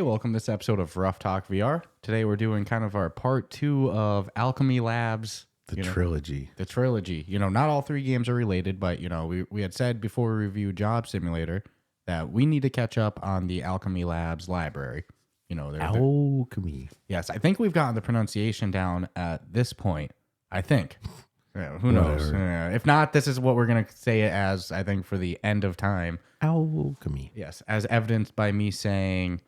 welcome to this episode of Ruff Talk VR. Today we're doing kind of our part 2 of Owlchemy Labs. The trilogy. The trilogy. Not all 3 games are related, but, we had said before we reviewed Job Simulator that we need to catch up on the Owlchemy Labs library. Owlchemy. Yes, I think we've gotten the pronunciation down at this point. I think. Yeah, who knows? If not, this is what we're going to say it as, I think, for the end of time. Owlchemy. Yes, as evidenced by me saying...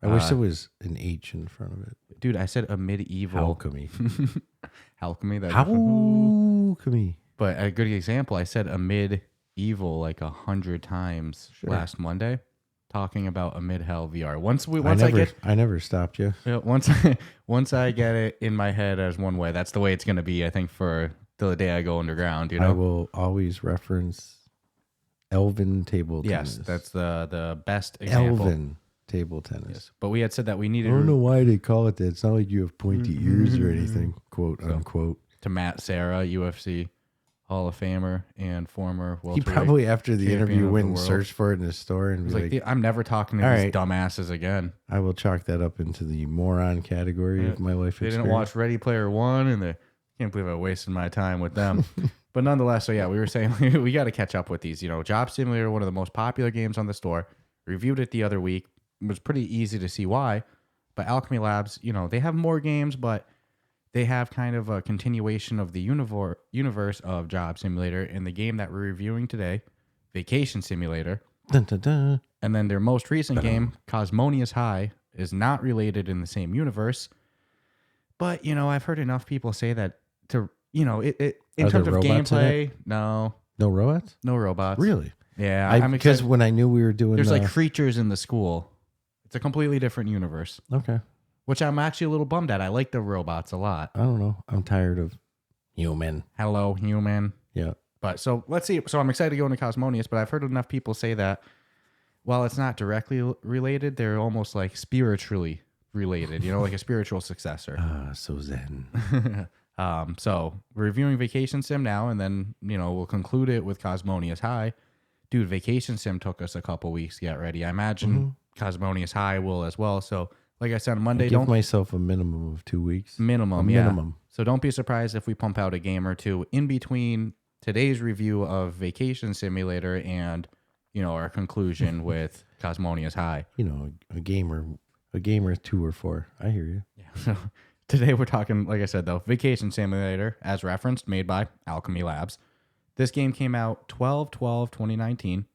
I wish there was an H in front of it. Dude, I said a medieval... Owlchemy. Owlchemy. Owlchemy. But a good example, I said a medieval like 100 times last Monday, talking about a mid-hell VR. I never stopped you. Once I get it in my head as one way, that's the way it's going to be, I think, for till the day I go underground, I will always reference Elven table tennis. Yes, that's the best example. Elven table tennis. Yes. But we had said that we needed... I don't know why they call it that. It's not like you have pointy ears or anything, quote unquote. To Matt Serra, UFC Hall of Famer and former welterweight. He probably, after the interview, went and searched for it in his store and was like, I'm never talking to these dumbasses again. I will chalk that up into the moron category of my life experience. They didn't watch Ready Player One, and they can't believe I wasted my time with them. But nonetheless, so yeah, we were saying we got to catch up with these. Job Simulator, one of the most popular games on the store. Reviewed it the other week. It was pretty easy to see why. But Owlchemy Labs, they have more games, but they have kind of a continuation of the universe of Job Simulator. And the game that we're reviewing today, Vacation Simulator. Dun, dun, dun. And then their most recent game, Cosmonious High, is not related in the same universe. But, I've heard enough people say that in terms of gameplay, no. No robots? No robots. Really? Yeah. Because when I knew we were doing... There's like creatures in the school. It's a completely different universe. Okay. Which I'm actually a little bummed at. I like the robots a lot. I don't know. I'm tired of human. Hello, human. Yeah. But so let's see. So I'm excited to go into Cosmonious, but I've heard enough people say that while it's not directly related, they're almost like spiritually related, like a spiritual successor. So zen. So we're reviewing Vacation Sim now, and then, we'll conclude it with Cosmonious High. Dude, Vacation Sim took us a couple weeks to get ready. I imagine Cosmonious High will as well. So, like I said on Monday, give myself a minimum of 2 weeks. Minimum. So don't be surprised if we pump out a game or two in between today's review of Vacation Simulator and, our conclusion with Cosmonious High. A gamer 2 or 4. I hear you. Yeah. So today we're talking, like I said, though, Vacation Simulator, as referenced, made by Owlchemy Labs. This game came out 12/12/2019.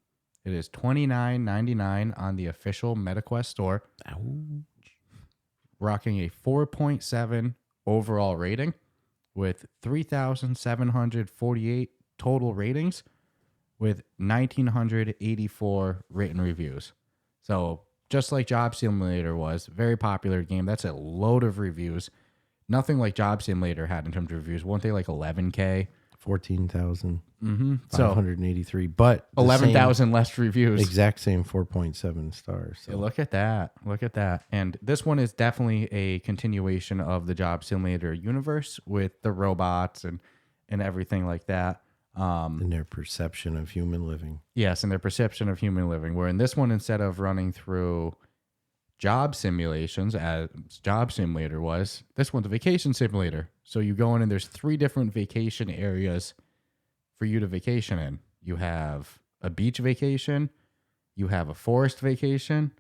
It is $29.99 on the official MetaQuest store. Ouch. Rocking a 4.7 overall rating with 3,748 total ratings with 1,984 written reviews. So just like Job Simulator was, very popular game. That's a load of reviews. Nothing like Job Simulator had in terms of reviews. Weren't they like 11K? 14,583, but 11,000 less reviews. Exact same 4.7 stars. So. Yeah, look at that. And this one is definitely a continuation of the Job Simulator universe with the robots and everything like that. And their perception of human living. Yes, and their perception of human living. Where in this one, instead of running through job simulations as Job Simulator was, this one's a vacation simulator. So you go in and there's 3 different vacation areas for you to vacation in. You have a beach vacation, you have a forest vacation,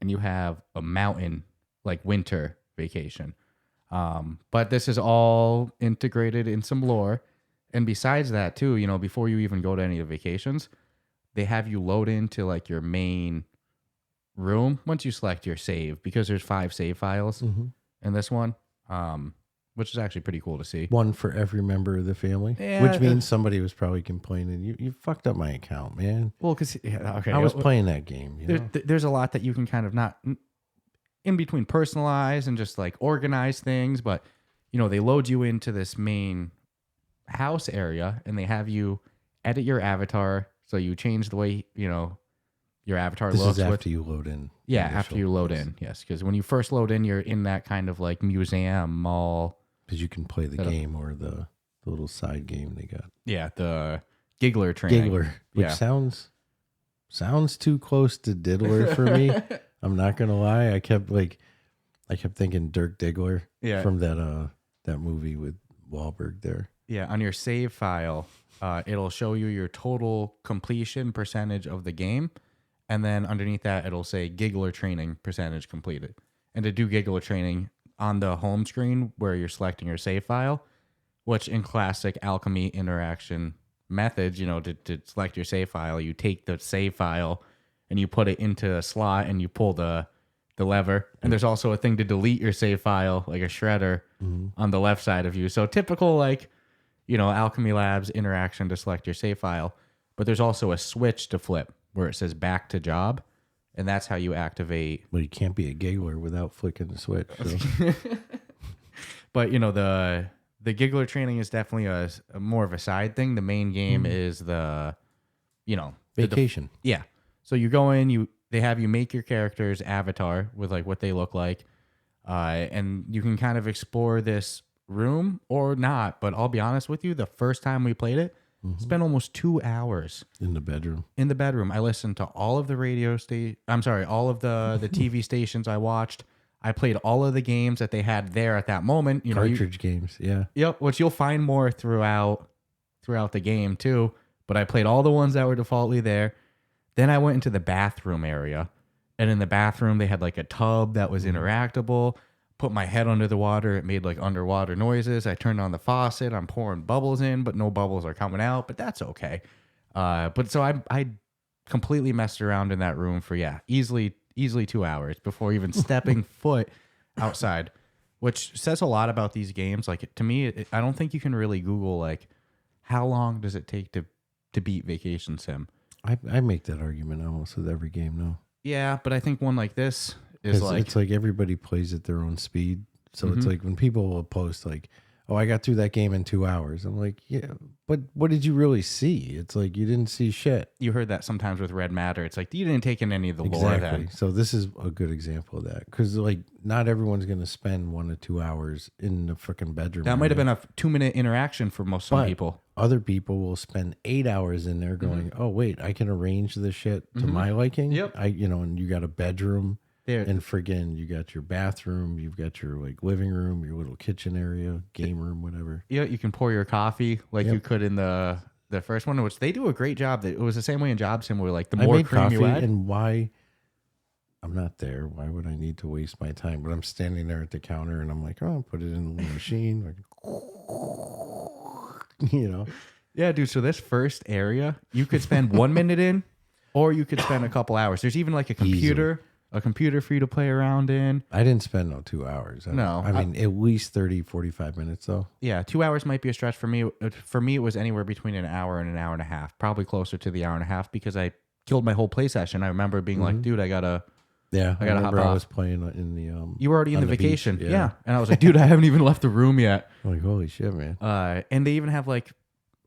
and you have a mountain, like winter vacation. But this is all integrated in some lore. And besides that too, before you even go to any of the vacations, they have you load into like your main room once you select your save, because there's 5 save files in this one, which is actually pretty cool to see. One for every member of the family, which means somebody was probably complaining, you fucked up my account, man. Well, because I was playing that game. There's a lot that you can kind of not in between personalize and just like organize things, but they load you into this main house area and they have you edit your avatar, so you change the way your avatar looks. This is after you load in. Yeah, after you load in. Yes, because when you first load in, you're in that kind of like museum mall. Because you can play the game or the little side game they got. Yeah, the Giggler training. Giggler, which sounds too close to Diddler for me. I'm not gonna lie. I kept thinking Dirk Diggler from that movie with Wahlberg there. Yeah, on your save file, it'll show you your total completion percentage of the game. And then underneath that, it'll say Giggler training percentage completed. And to do Giggler training on the home screen where you're selecting your save file, which in classic Owlchemy interaction methods, to select your save file, you take the save file and you put it into a slot and you pull the lever. And there's also a thing to delete your save file, like a shredder on the left side of you. So typical, Owlchemy Labs interaction to select your save file. But there's also a switch to flip where it says back to job. And that's how you activate. Well, you can't be a giggler without flicking the switch. So. But, the giggler training is definitely a more of a side thing. The main game is the vacation. Yeah. So you go in, they have you make your character's avatar with like what they look like. And you can kind of explore this room or not. But I'll be honest with you, the first time we played it, spent almost 2 hours in the bedroom. I listened to all of the all of the TV stations I watched. I played all of the games that they had there at that moment. Cartridge games, yeah. Yep, which you'll find more throughout the game too. But I played all the ones that were defaultly there. Then I went into the bathroom area. And in the bathroom, they had like a tub that was interactable. Put my head under the water. It made like underwater noises. I turned on the faucet. I'm pouring bubbles in, but no bubbles are coming out. But that's okay. But so I completely messed around in that room for, easily 2 hours before even stepping foot outside, which says a lot about these games. Like to me, I don't think you can really Google like how long does it take to beat Vacation Sim. I make that argument almost with every game now. Yeah, but I think one like this is like it's like everybody plays at their own speed. So it's like when people will post like, "Oh, I got through that game in 2 hours." I'm like, "Yeah, but what did you really see?" It's like you didn't see shit. You heard that sometimes with Red Matter. It's like you didn't take in any of the lore then. So this is a good example of that because like not everyone's gonna spend 1 to 2 hours in the freaking bedroom. That might have been a 2-minute interaction for some people. Other people will spend 8 hours in there going, "Oh wait, I can arrange this shit to my liking." Yep. And you got a bedroom. There. And friggin', you got your bathroom, you've got your like living room, your little kitchen area, game room, whatever. Yeah, you can pour your coffee like you could in the first one, which they do a great job. It was the same way in Job Sim, where like the more cream you add. And why? I'm not there. Why would I need to waste my time? But I'm standing there at the counter, and I'm like, oh, I'll put it in the little machine, Yeah, dude. So this first area, you could spend 1 minute in, or you could spend a couple hours. There's even like a computer. Easily. A computer for you to play around in. I didn't spend no 2 hours. No. I mean, at least 30, 45 minutes, though. Yeah, 2 hours might be a stretch for me. For me, it was anywhere between an hour and an hour and a half. Probably closer to the hour and a half because I killed my whole play session. I remember being like, dude, I gotta hop off. I was playing in the... You were already in the vacation. Beach, yeah. And I was like, dude, I haven't even left the room yet. I'm like, holy shit, man. And they even have like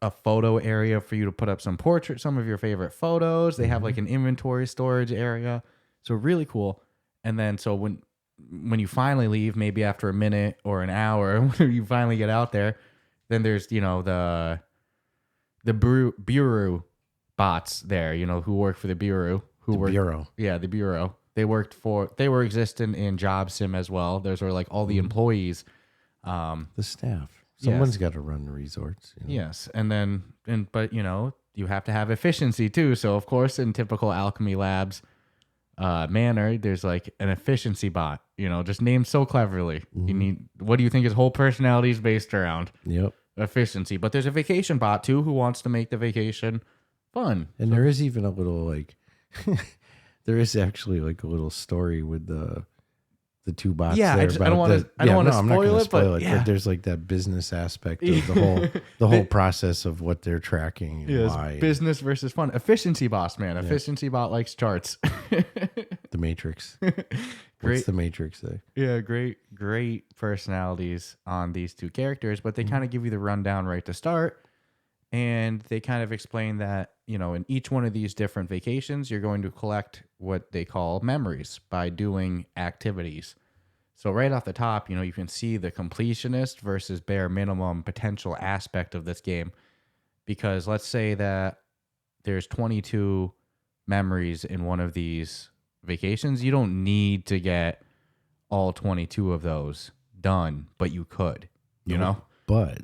a photo area for you to put up some of your favorite photos. They have like an inventory storage area. So really cool. And then so when you finally leave, maybe after a minute or an hour, when you finally get out there, then there's the bureau bots there, who work for the bureau. Bureau. Yeah, the bureau. They were existent in Job Sim as well. Those were like all the employees. The staff. Someone's got to run the resorts. Yes. But you have to have efficiency too. So of course, in typical Owlchemy Labs manner, there's like an efficiency bot, just named so cleverly. You need, what do you think his whole personality is based around? Yep. Efficiency. But there's a vacation bot too who wants to make the vacation fun. And there is even a little like, there is actually like a little story with the two bots. Yeah, there I don't want to spoil it, but there's like that business aspect of the whole process of what they're tracking and why. Business versus fun. Efficiency boss, man. Efficiency bot likes charts. The Matrix. What's the Matrix say? Yeah, great personalities on these two characters, but they kind of give you the rundown right to start. And they kind of explain that, in each one of these different vacations, you're going to collect what they call memories by doing activities. So right off the top, you can see the completionist versus bare minimum potential aspect of this game. Because let's say that there's 22 memories in one of these vacations, you don't need to get all 22 of those done, but you could, you know? But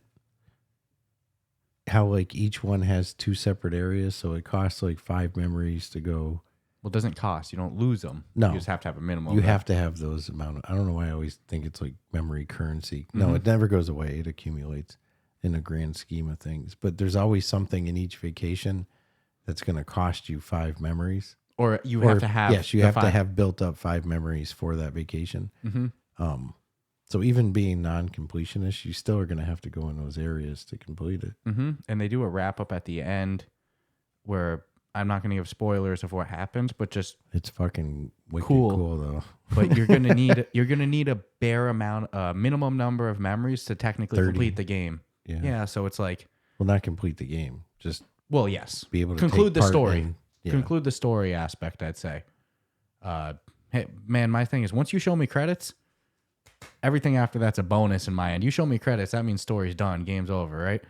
how like each one has 2 separate areas, so it costs like 5 memories to go. Well, it doesn't cost. You don't lose them. No. You just have to have a minimum. You have to have those amount of, I don't know why I always think it's like memory currency. No, Mm-hmm. it never goes away. It accumulates in a grand scheme of things. But there's always something in each vacation that's going to cost you 5 memories. Or you have to have. Yes, you the have to 5. have built up 5 memories for that vacation. Mm-hmm. So even being non-completionist, you still are going to have to go in those areas to complete it. Mm-hmm. And they do a wrap up at the end where I'm not going to give spoilers of what happens, but just It's fucking wicked Cool. cool though. but you're gonna need a bare amount, minimum number of memories to technically 30. complete the game. Yeah. Yeah, so it's like, Well, not complete the game, just well, yes, be able to conclude take the part story. in- yeah. Conclude the story aspect, I'd say. Hey, man, my thing is once you show me credits, everything after that's a bonus in my end. You show me credits, that means story's done, game's over, right?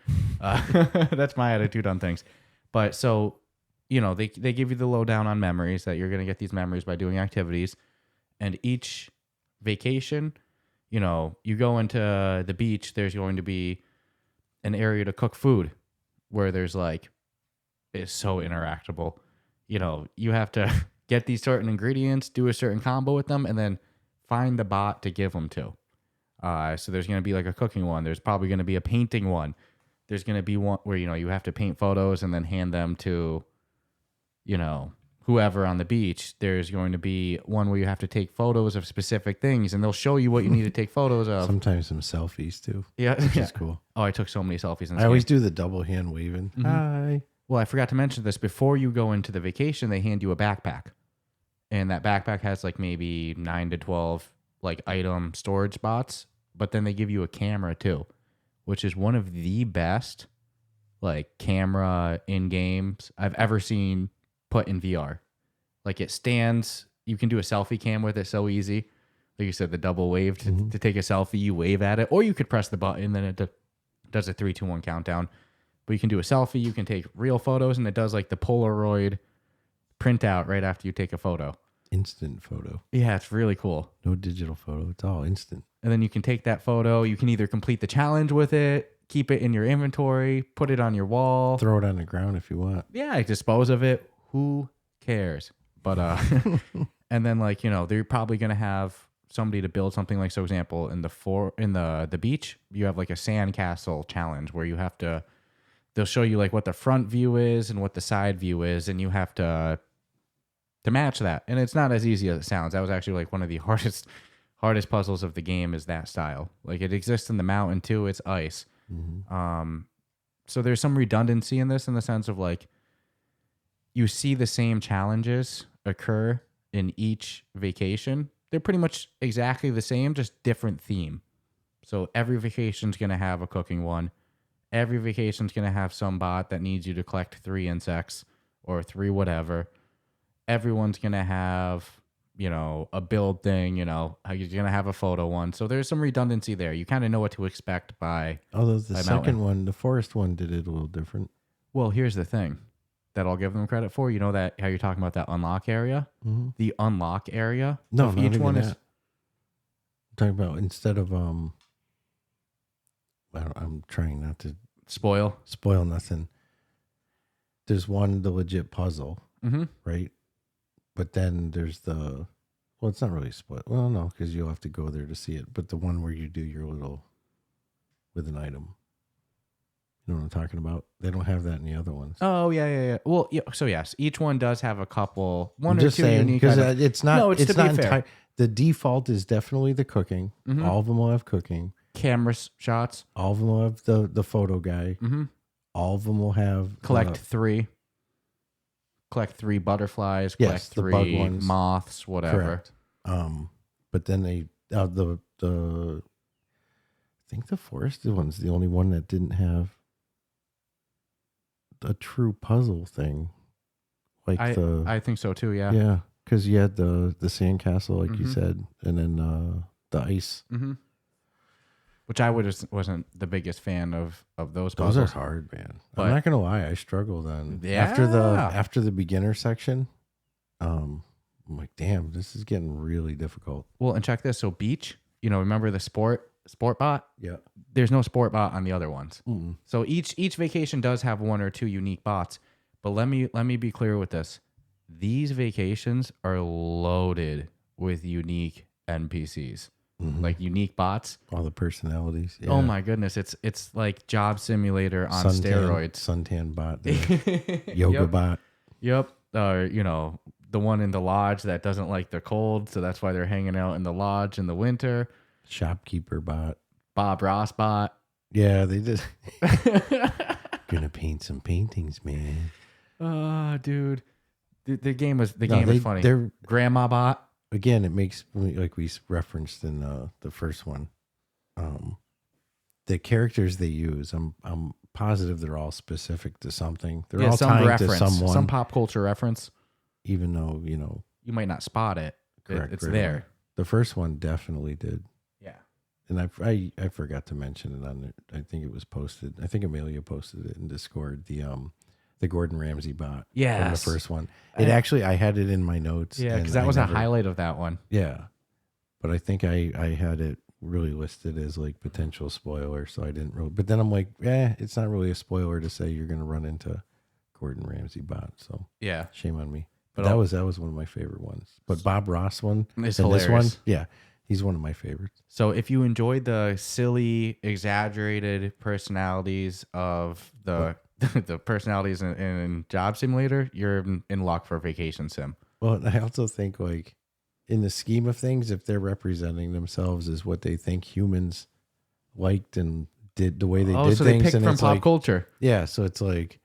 That's my attitude on things. But so, you know, they give you the lowdown on memories, that you're going to get these memories by doing activities. And each vacation, you know, you go into the beach, there's going to be an area to cook food where there's like, it's so interactable. You know, you have to get these certain ingredients, do a certain combo with them, and then find the bot to give them to. So there's going to be like a cooking one. There's probably going to be a painting one. There's going to be one where, you know, you have to paint photos and then hand them to, you know, whoever on the beach. There's going to be one where you have to take photos of specific things, and they'll show you what you need to take photos of. Sometimes some selfies too. Yeah, Which yeah. is cool. Oh, I took so many selfies. In this I always game. do the double hand waving. Mm-hmm. Hi. Well, I forgot to mention this. Before you go into the vacation, they hand you a backpack. And that backpack has like maybe 9 to 12 like item storage spots. But then they give you a camera too, which is one of the best like camera in games I've ever seen put in VR. Like it stands, you can do a selfie cam with it so easy. Like you said, the double wave to take a selfie, you wave at it, or you could press the button and then it does a 3, 2, 1 countdown. But you can do a selfie, you can take real photos, and it does like the Polaroid printout right after you take a photo. Instant photo. Yeah, it's really cool. No digital photo. It's all instant. And then you can take that photo. You can either complete the challenge with it, keep it in your inventory, put it on your wall. Throw it on the ground if you want. Yeah, dispose of it. Who cares? But and then like, you know, they're probably gonna have somebody to build something like, so example, in the beach, you have like a sandcastle challenge where you have to. They'll show you like what the front view is and what the side view is, and you have to match that. And it's not as easy as it sounds. That was actually like one of the hardest puzzles of the game, is that style. Like it exists in the mountain too. It's ice. Mm-hmm. So there's some redundancy in this, in the sense of like you see the same challenges occur in each vacation. They're pretty much exactly the same, just different theme. So every vacation's going to have a cooking one. Every vacation's going to have some bot that needs you to collect 3 insects or 3 whatever. Everyone's going to have, you know, a build thing, you know, you're going to have a photo one. So there's some redundancy there. You kind of know what to expect by. Although the by second mountain. one, the forest one, did it a little different. Well, here's the thing that I'll give them credit for. You know that how you're talking about that unlock area? Mm-hmm. The unlock area No, of not each even one that. is. I'm talking about instead of I'm trying not to Spoil. spoil nothing. There's one, the legit puzzle, Mm-hmm. right? But then there's the, well, it's not really spoil. Well, no, because you'll have to go there to see it. But the one where you do your little with an item. You know what I'm talking about? They don't have that in the other ones. Oh, yeah. Well, yeah, so yes, each one does have a couple, one I'm or just two saying, unique because items. it's not. No, it's to be not fair. entire. The default is definitely the cooking. Mhm. All of them will have cooking. Camera shots. All of them will have the photo guy. Mm-hmm. All of them will have Collect 3. Collect 3 butterflies. Yes, Collect the bug 3 ones. moths. Whatever. correct. But then they the I think the forest one's the only one that didn't have a true puzzle thing. Like I think so too. Yeah. yeah, because you had the sandcastle, like you Mhm. said, and then the ice. Mm-hmm. Which I wasn't the biggest fan of those Those are puzzles. hard, man. But- I'm not gonna lie, I struggled on Yeah. after the beginner section. I'm like, damn, this is getting really difficult. Well, and check this. So beach, remember the sport bot? Yeah. There's no sport bot on the other ones. Mm-mm. So each vacation does have one or two unique bots. But let me be clear with this. These vacations are loaded with unique NPCs, like unique bots. All the personalities. Yeah. Oh my goodness, it's like Job Simulator on steroids. Suntan bot, the yoga bot. Yep. The one in the lodge that doesn't like the cold, so that's why they're hanging out in the lodge in the winter. Shopkeeper bot. Bob Ross bot. Yeah, they just gonna paint some paintings, man. Oh, dude. The game is funny. They're Grandma bot. again, it makes, like we referenced in the first one, the characters they use. I'm positive they're all specific to something. They're all some tied reference, to someone, some pop culture reference. even though You might not spot it. correct. It's right there. away. The first one definitely did. Yeah. And I forgot to mention it on it. I think it was posted. I think Amelia posted it in Discord. The Gordon Ramsay bot. Yes. From the first one. It actually, I had it in my notes. Yeah, and because that I was never- a highlight of that one. Yeah. But I think I had it really listed as like potential spoiler, so I didn't really. But then I'm like, it's not really a spoiler to say you're going to run into Gordon Ramsay bot. So Yeah. shame on me. But But that was one of my favorite ones. But Bob Ross one It's and this one, hilarious. yeah, he's one of my favorites. So if you enjoyed the silly, exaggerated personalities of the the personalities in Job Simulator, you're in luck for Vacation Sim. Well, and I also think like in the scheme of things, if they're representing themselves as what they think humans liked and did the way they did so things, they picked and from it's pop like, culture. yeah, so it's like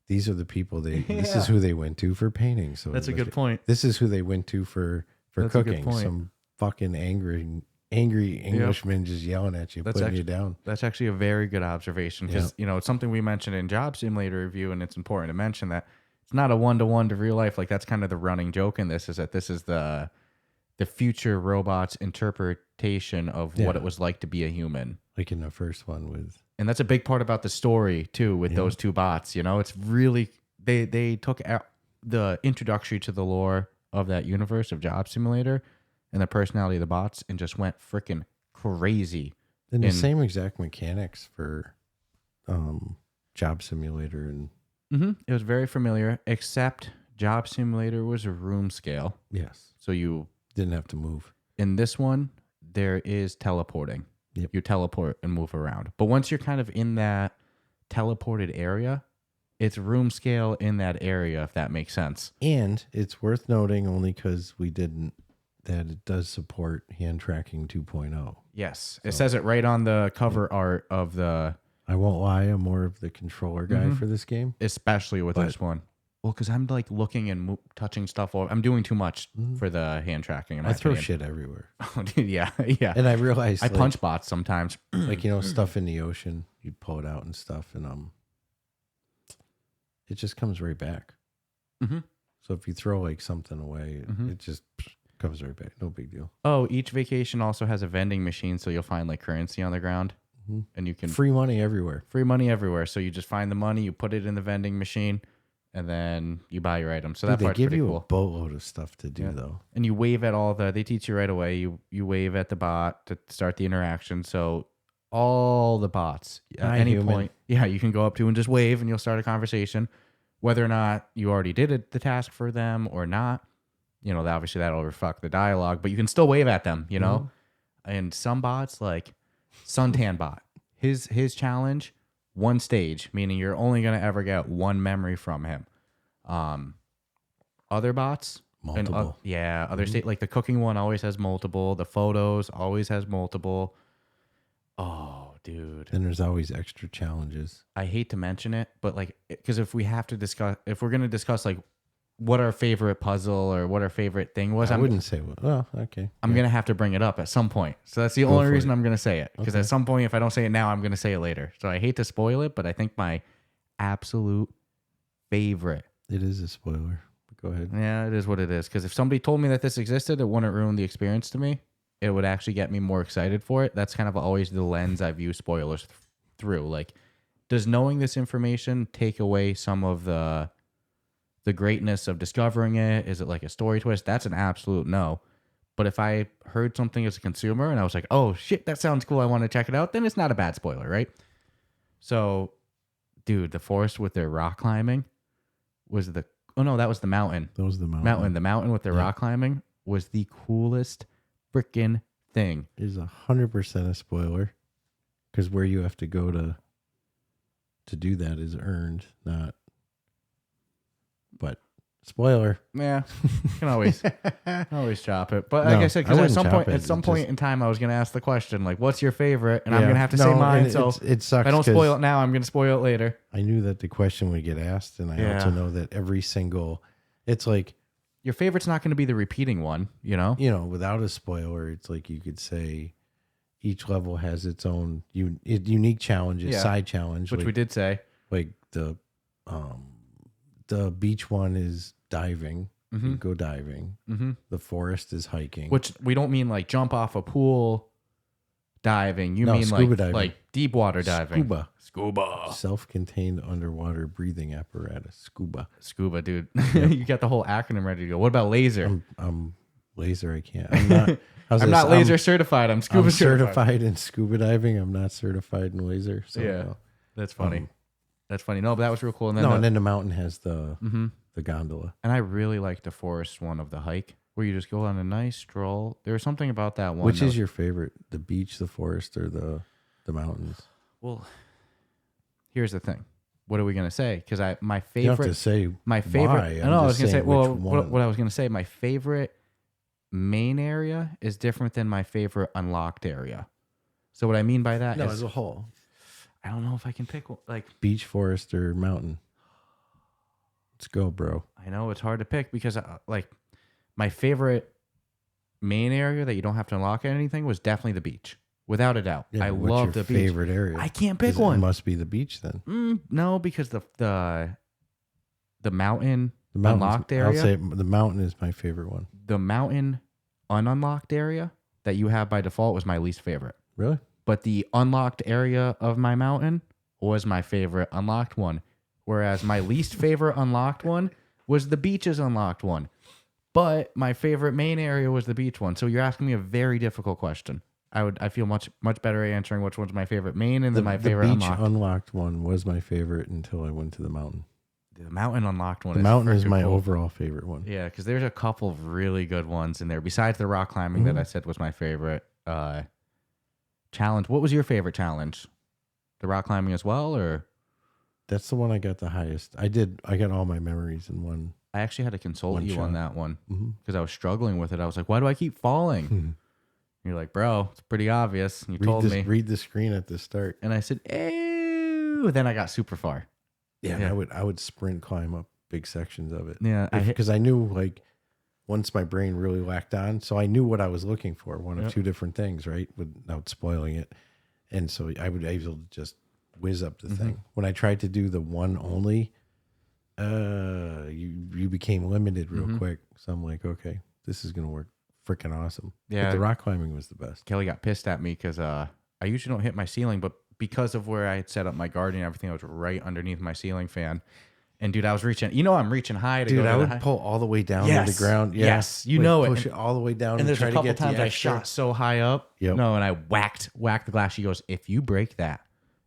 these are the people this Yeah. is who they went to for painting. So That's a like, good point. This is who they went to for That's a good cooking. point. Some fucking angry Englishman just yelling at you, That's putting you down. That's actually a very good observation because it's something we mentioned in Job Simulator review, and it's important to mention that it's not a 1-to-1 to real life. Like that's kind of the running joke in this is that this is the future robot's interpretation of what it was like to be a human. Like in the first one with. And that's a big part about the story too with those two bots. It's really they took out the introductory to the lore of that universe of Job Simulator and the personality of the bots and just went freaking crazy. And the same exact mechanics for Job Simulator and It was very familiar, except Job Simulator was a room scale. yes, So you didn't have to move. in this one there is teleporting. Yep. You teleport and move around. But once you're kind of in that teleported area, it's room scale in that area, if that makes sense. And it's worth noting only because we didn't that it does support hand tracking 2.0. Yes. It says it right on the cover art of the, I won't lie, I'm more of the controller guy for this game. especially with this one. Well, because I'm like looking and touching stuff. I'm doing too much for the hand tracking. In my I throw opinion. shit everywhere. Oh, dude, yeah. And I realized I like, punch bots sometimes. like stuff in the ocean, you pull it out and stuff, and it just comes right back. Mhm. So if you throw like something away, it just comes right back. No big deal. Oh, each vacation also has a vending machine, so you'll find like currency on the ground, and you can Free money everywhere. free money everywhere. So you just find the money, you put it in the vending machine, and then you buy your item. So Dude, that they part's give pretty you cool. a boatload of stuff to do though. And you wave at all the. They teach you right away. You wave at the bot to start the interaction. So all the bots at Hi, any human. point, you can go up to and just wave, and you'll start a conversation, whether or not you already did the task for them or not. Obviously that'll reflect the dialogue, but you can still wave at them. And some bots like Suntan bot, his challenge, one stage, meaning you're only gonna ever get one memory from him. Other bots, Multiple. other state like the cooking one always has multiple. The photos always has multiple. Oh, dude. And there's always extra challenges. I hate to mention it, but like, because if we're going to discuss like what our favorite puzzle or what our favorite thing was, I I'm wouldn't say, well, okay. going to have to bring it up at some point. So that's the only reason I'm going to say it. Because at some point, if I don't say it now, I'm going to say it later. So I hate to spoil it, but I think my absolute favorite. It is a spoiler. But go ahead. Yeah, it is what it is. Because if somebody told me that this existed, it wouldn't ruin the experience to me. It would actually get me more excited for it. That's kind of always the lens I view spoilers through. Like, does knowing this information take away some of the the greatness of discovering it? Is it like a story twist? That's an absolute no. But if I heard something as a consumer and I was like, oh shit, that sounds cool, I want to check it out, then it's not a bad spoiler, right? So, dude, the forest with their rock climbing was the, oh no, that was the mountain. That was the mountain. The mountain with their rock climbing was the coolest freaking thing. It is 100% a spoiler, because where you have to go to do that is earned, not. But spoiler. Yeah, can always chop it. But No, like I said, because I at some wouldn't point, chop it. at some It's point just- in time, I was gonna ask the question like, "What's your favorite?" And I'm Yeah. gonna have to say No, mine. and So it sucks. if I don't 'cause spoil it now, I'm gonna spoil it later. I knew that the question would get asked, and I also know that every single. It's like, Your favorite's not going to be the repeating one, you know? without a spoiler, it's like you could say each level has its own unique challenges, Yeah. side challenge, Which we did say. like the beach one is diving. You go diving. Mm-hmm. The forest is hiking. Which we don't mean like jump off a pool diving. You No, mean scuba like diving. like deep water diving. Scuba. Self-contained underwater breathing apparatus. Scuba, dude. You got the whole acronym ready to go. What about laser? I'm laser. I can't. I'm not. I'm not laser certified. I'm scuba I'm certified. certified in scuba diving. I'm not certified in laser. So Yeah. no. That's funny. That's funny. No, but that was real cool. And then And then the mountain has the Mhm. the gondola. And I really like the forest one of the hike where you just go on a nice stroll. There was something about that one. Which that is your favorite? The beach, the forest, or the mountains? well, here's the thing. What are we gonna say? Because my You don't favorite, have to say my favorite. why. I know I I'm was just gonna say. saying Well, which one. what I was gonna say. My favorite main area is different than my favorite unlocked area. So what I mean by that No, is, as a whole. I don't know if I can pick one. Like, Beach, forest, or mountain? Let's go, bro. I know it's hard to pick because like my favorite main area that you don't have to unlock anything was definitely the beach, without a doubt. Yeah, I but what's love your the beach. favorite area? I can't pick 'Cause It one. must be the beach then. No, because the mountain The mountains- unlocked area, I'll say the mountain is my favorite one. the mountain ununlocked area that you have by default was my least favorite. Really? But the unlocked area of my mountain was my favorite unlocked one. Whereas my least favorite unlocked one was the beaches unlocked one. But my favorite main area was the beach one. So you're asking me a very difficult question. I feel much better answering which one's my favorite main and then my favorite the beach unlocked. unlocked one was my favorite until I went to the mountain. The mountain unlocked one. The mountain is freaking my cool. overall favorite one. Yeah, because there's a couple of really good ones in there. Besides the rock climbing that I said was my favorite challenge. What was your favorite challenge? The rock climbing as well, or That's the one I got the highest. I got all my memories in one. I actually had to consult One you on shot. that one Mhm. because I was struggling with it. I was like, why do I keep falling? You're like, bro, it's pretty obvious. And you told me. Read the screen at the start. And I said, ew. Then I got super far. Yeah, and Yeah. I would sprint climb up big sections of it. Yeah. Because I knew like once my brain really lacked on, so I knew what I was looking for. One of Yep. two different things, right? Without spoiling it. And so I would able to just whiz up the thing. When I tried to do the one only, you became limited real quick. So I'm like, okay, this is gonna work freaking awesome. Yeah. But the rock climbing was the best. Kelly got pissed at me because I usually don't hit my ceiling, but because of where I had set up my garden and everything, I was right underneath my ceiling fan. And dude, I was reaching, I'm reaching high to Dude, go I to would the high. pull all the way down to Yes. the ground. Yeah. Yes, you know it. Push it all the way down And there's try a to couple get the times I extra. shot so high up. Yep. No, and I whacked the glass. She goes, if you break that,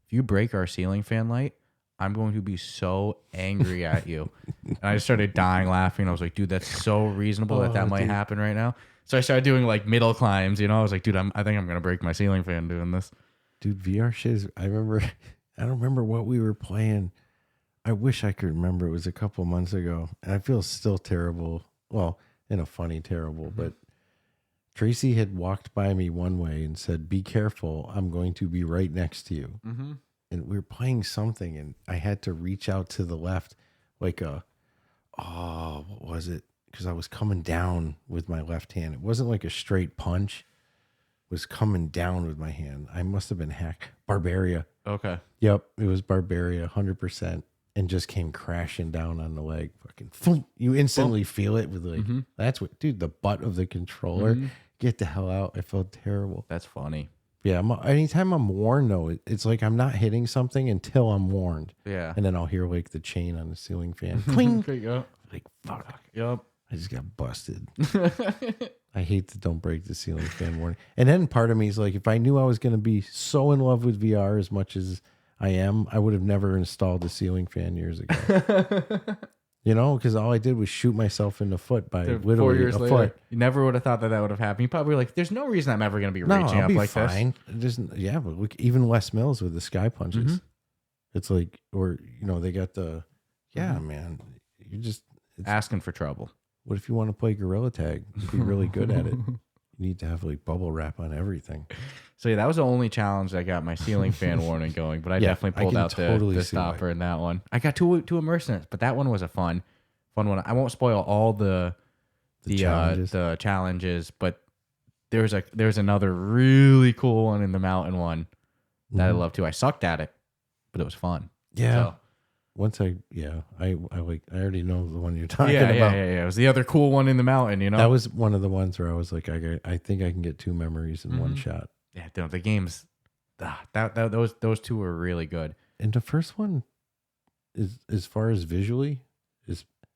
if you break our ceiling fan light, I'm going to be so angry at you. And I just started dying laughing. I was like, dude, that's so reasonable that might dude. happen right now. So I started doing like middle climbs, I was like, dude, I think I'm going to break my ceiling fan doing this. Dude, VR shit is, I don't remember what we were playing. I wish I could remember. It was a couple months ago. And I feel still terrible. Well, in a funny terrible, but Tracy had walked by me one way and said, be careful. I'm going to be right next to you. Mm-hmm. And we were playing something and I had to reach out to the left like what was it? Because I was coming down with my left hand. It wasn't like a straight punch. It was coming down with my hand. I must have been hacked. Barbaria. Okay. Yep, it was Barbaria, 100%, and just came crashing down on the leg. Fucking, thump. You instantly feel it with like, that's what, dude, the butt of the controller. Get the hell out. I felt terrible. That's funny. Yeah, anytime I'm warned, though, it's like I'm not hitting something until I'm warned. Yeah. And then I'll hear like the chain on the ceiling fan. Cling. There you go. Like, fuck. Yep. I just got busted. I hate the don't break the ceiling fan warning. And then part of me is like, if I knew I was going to be so in love with VR as much as I am, I would have never installed the ceiling fan years ago. You know, because all I did was shoot myself in the foot by literally 4 years a later, foot. you never would have thought that would have happened. You probably were like, there's no reason I'm ever going to be No, reaching I'll up be like fine. Yeah, but look, even Les Mills with the sky punches. It's like, or, you know, they got the, man, you just. this. Asking for trouble. What if you want to play gorilla tag? Be really good at it. You need to have like bubble wrap on everything. So yeah, that was the only challenge that got my ceiling fan warning going. But I definitely pulled out the stopper in that one. I got too immersed in it, but that one was a fun one. I won't spoil all the challenges, but there's another really cool one in the mountain one that I love too. I sucked at it, but it was fun. Yeah. So, once I already know the one you're talking about. Yeah. It was the other cool one in the mountain, you know? That was one of the ones where I was like, I think I can get 2 memories in one shot. Yeah, the games, those two were really good. And the first one is, as far as visually,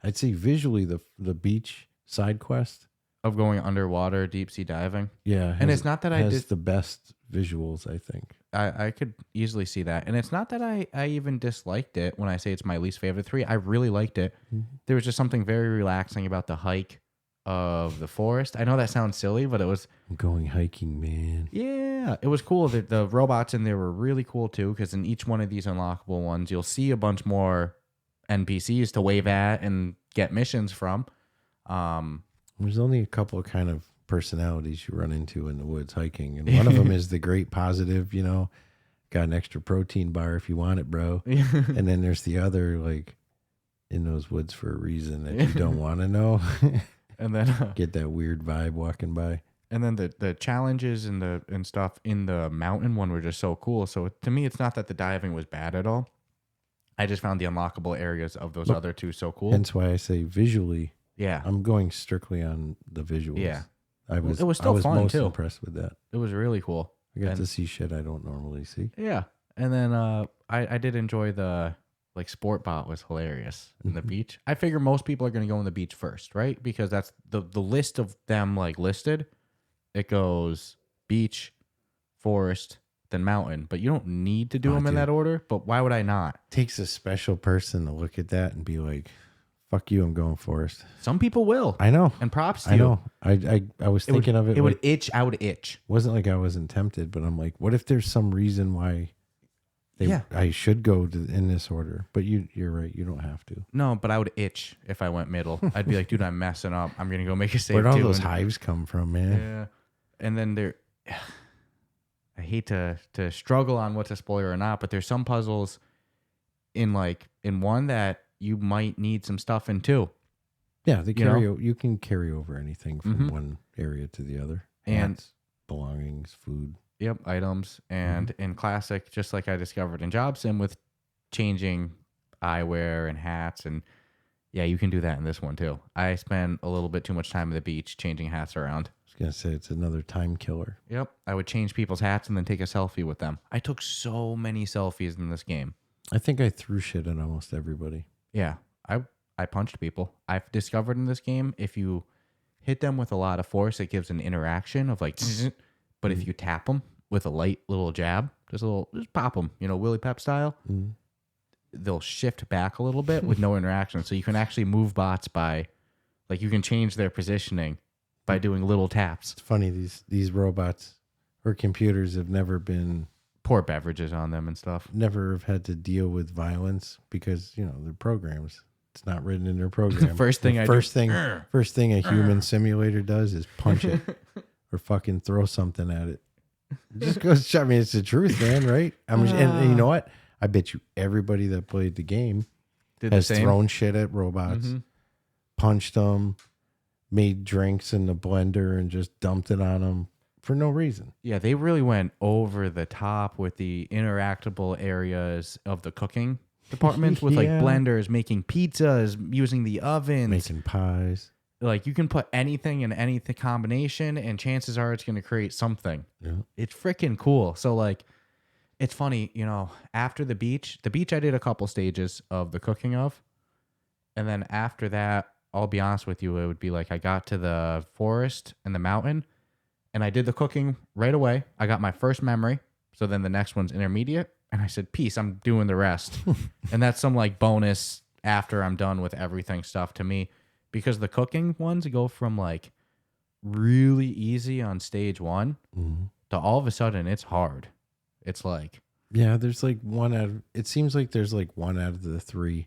I'd say visually the beach side quest of going underwater, deep sea diving. Yeah. And it's not that I did the best visuals, I think. I could easily see that. And it's not that I even disliked it when I say it's my least favorite 3. I really liked it. There was just something very relaxing about the hike of the forest. I know that sounds silly, but it was... I'm going hiking, man. Yeah, it was cool. The robots in there were really cool too, because in each one of these unlockable ones, you'll see a bunch more NPCs to wave at and get missions from. There's only a couple of kind of personalities you run into in the woods hiking, and one of them is the great positive, you know, got an extra protein bar if you want it, bro. And then there's the other, like, in those woods for a reason that you don't want to know. And then get that weird vibe walking by. And then the challenges and stuff in the mountain one were just so cool. So to me, it's not that the diving was bad at all. I just found the unlockable areas of those other two so cool. Hence why I say visually. Yeah, I'm going strictly on the visuals. Yeah. It was fun, most too. impressed with that. It was really cool. I got to see shit I don't normally see. Yeah. And then I did enjoy the, like, sport bot was hilarious in the beach. I figure most people are going to go on the beach first, right? Because that's the list of them, like, listed. It goes beach, forest, then mountain. But you don't need to do them in that order. But why would I not? Takes a special person to look at that and be like, fuck you, I'm going forest. Some people will. I know. And props to you. I know. I was thinking of it. It would itch. I would itch. Wasn't like I wasn't tempted, but I'm like, what if there's some reason why I should go in this order? But you're right. You don't have to. No, but I would itch if I went middle. I'd be like, dude, I'm messing up. I'm going to go make a save. Where'd all those hives come from, man? Yeah. And then I hate to struggle on what to spoil or not, but there's some puzzles in one that you might need some stuff in too. Yeah, you can carry over anything from one area to the other. And belongings, food. Yep, items. And in classic, just like I discovered in Job Sim with changing eyewear and hats, and yeah, you can do that in this one too. I spent a little bit too much time at the beach changing hats around. I was gonna say it's another time killer. Yep, I would change people's hats and then take a selfie with them. I took so many selfies in this game. I think I threw shit at almost everybody. Yeah, I punched people. I've discovered in this game, if you hit them with a lot of force, it gives an interaction of like, but if you tap them with a light little jab, just pop them, Willy Pep style, they'll shift back a little bit with no interaction. So you can actually move bots by, like, you can change their positioning by doing little taps. It's funny, these robots or computers have never been... Pour beverages on them and stuff. Never have had to deal with violence because, they're programs. It's not written in their program. First thing a human simulator does is punch it or fucking throw something at it. It just goes, I mean, it's the truth, man, right? And you know what? I bet you everybody that played the game has thrown shit at robots, punched them, made drinks in the blender and just dumped it on them. For no reason. Yeah, they really went over the top with the interactable areas of the cooking department with like blenders, making pizzas, using the ovens, making pies. Like you can put anything in any combination and chances are it's going to create something. Yeah. It's freaking cool. So like, it's funny, after the beach I did a couple stages of the cooking of, And then after that, I'll be honest with you, it would be like I got to the forest and the mountain and I did the cooking right away. I got my first memory. So then the next one's intermediate. And I said, peace, I'm doing the rest. And that's some like bonus after I'm done with everything stuff to me. Because the cooking ones go from like really easy on stage 1 to all of a sudden it's hard. It's like... Yeah, there's like it seems like there's like 1 out of the 3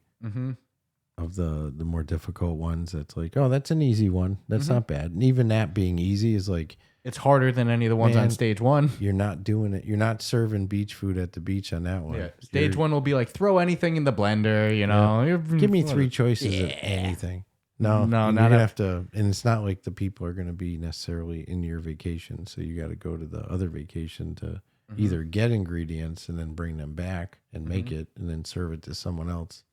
of the more difficult ones that's like, oh, that's an easy one. That's not bad. And even that being easy is like... It's harder than any of the ones on stage 1. You're not doing it. You're not serving beach food at the beach on that one. Yeah. Stage 1 will be like, throw anything in the blender, you know. Yeah. Give me 3 choices of anything. No, not gonna have to. And it's not like the people are going to be necessarily in your vacation. So you got to go to the other vacation to either get ingredients and then bring them back and make it and then serve it to someone else,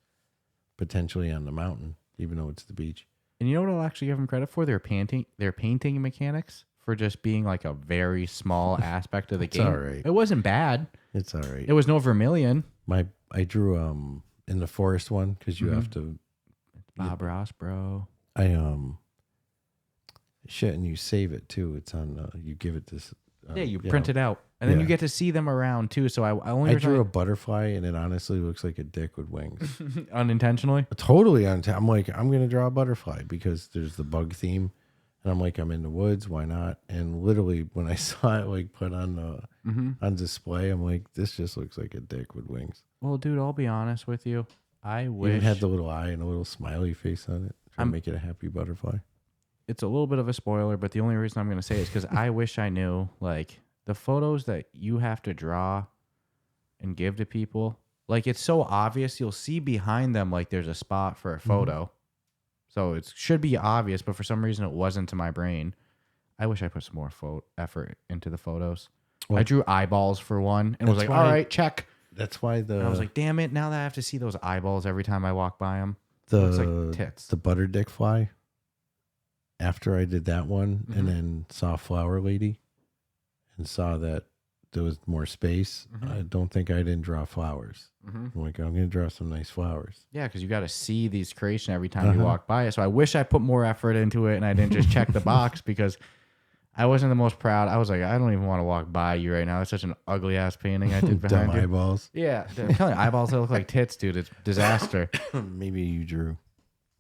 potentially on the mountain, even though it's the beach. And you know what I'll actually give them credit for? Their painting mechanics for just being like a very small aspect of the game. All right. It wasn't bad. It's all right. It was no vermilion. I drew in the forest one because you have to. Bob Ross, bro. Shit, and you save it too. It's on. You give it this. You print it out, and then you get to see them around too. So I drew a butterfly, and it honestly looks like a dick with wings. Unintentionally. Totally unintentionally. I'm like, I'm gonna draw a butterfly because there's the bug theme, and I'm like, I'm in the woods. Why not? And literally, when I saw it like put on on display, I'm like, this just looks like a dick with wings. Well, dude, I'll be honest with you. I wish it had the little eye and a little smiley face on it. Trying to make it a happy butterfly. It's a little bit of a spoiler, but the only reason I'm going to say it is because I wish I knew, like, the photos that you have to draw and give to people. Like, it's so obvious. You'll see behind them, like, there's a spot for a photo. So it should be obvious, but for some reason it wasn't to my brain. I wish I put some more effort into the photos. Well, I drew eyeballs for one and was like, all right, check. That's why I was like, damn it, now that I have to see those eyeballs every time I walk by them. Looks like tits. The butter dick fly. After I did that one and then saw Flower Lady and saw that there was more space, I don't think I didn't draw flowers. I'm like, I'm going to draw some nice flowers. Yeah, because you got to see these creation every time you walk by it. So I wish I put more effort into it and I didn't just check the box because I wasn't the most proud. I was like, I don't even want to walk by you right now. It's such an ugly ass painting I did behind Dumb you. Eyeballs. Yeah, I'm telling you, eyeballs that look like tits, dude. It's disaster. Maybe you drew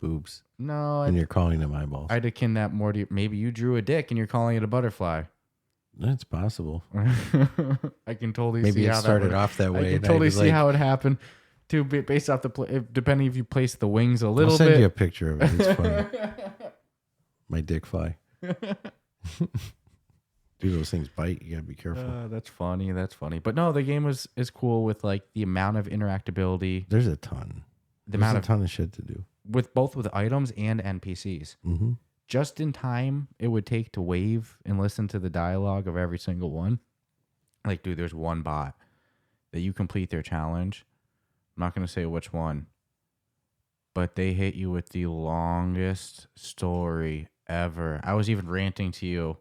boobs. No, and you're calling them eyeballs. I'd akin that more to maybe you drew a dick and you're calling it a butterfly. That's possible. I can totally maybe see it how started that off that way. I can totally see how it happened. Too based off depending if you place the wings a little bit. I'll send you a picture of it. It's funny. My dick fly. Dude, those things bite. You gotta be careful. That's funny. But no, the game is cool with like the amount of interactability. There's a ton. There's a ton of shit to do with both with items and NPCs. Just in time, it would take to wave and listen to the dialogue of every single one. Like, dude, there's one bot that you complete their challenge. I'm not gonna say which one, but they hit you with the longest story ever. I was even ranting to you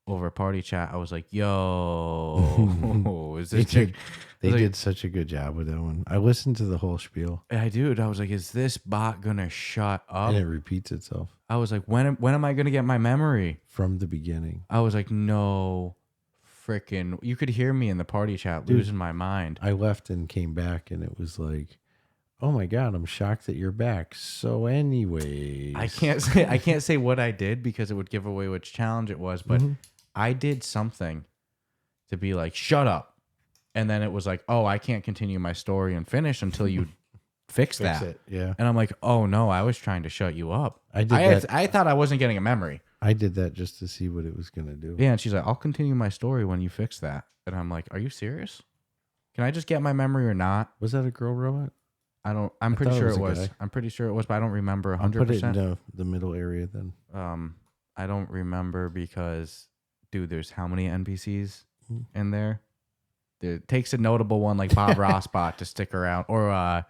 over party chat. I was like, yo, is this they did such a good job with that one. I listened to the whole spiel. I was like, is this bot gonna shut up? And it repeats itself. I was like, when am I gonna get my memory? From the beginning. I was like, no freaking, you could hear me in the party chat losing my mind. I left and came back and it was like, oh my God, I'm shocked that you're back. So anyways. I can't say what I did because it would give away which challenge it was, but I did something to be like, shut up. And then it was like, oh, I can't continue my story and finish until you fix that. It, yeah. And I'm like, oh no, I was trying to shut you up. I thought I wasn't getting a memory. I did that just to see what it was going to do. Yeah, and she's like, I'll continue my story when you fix that. And I'm like, are you serious? Can I just get my memory or not? Was that a girl robot? I'm pretty sure it was. I'm pretty sure it was, but I don't remember 100%. I'll put it in the middle area then. I don't remember because, dude, there's how many NPCs in there? It takes a notable one like Bob Ross bot to stick around, or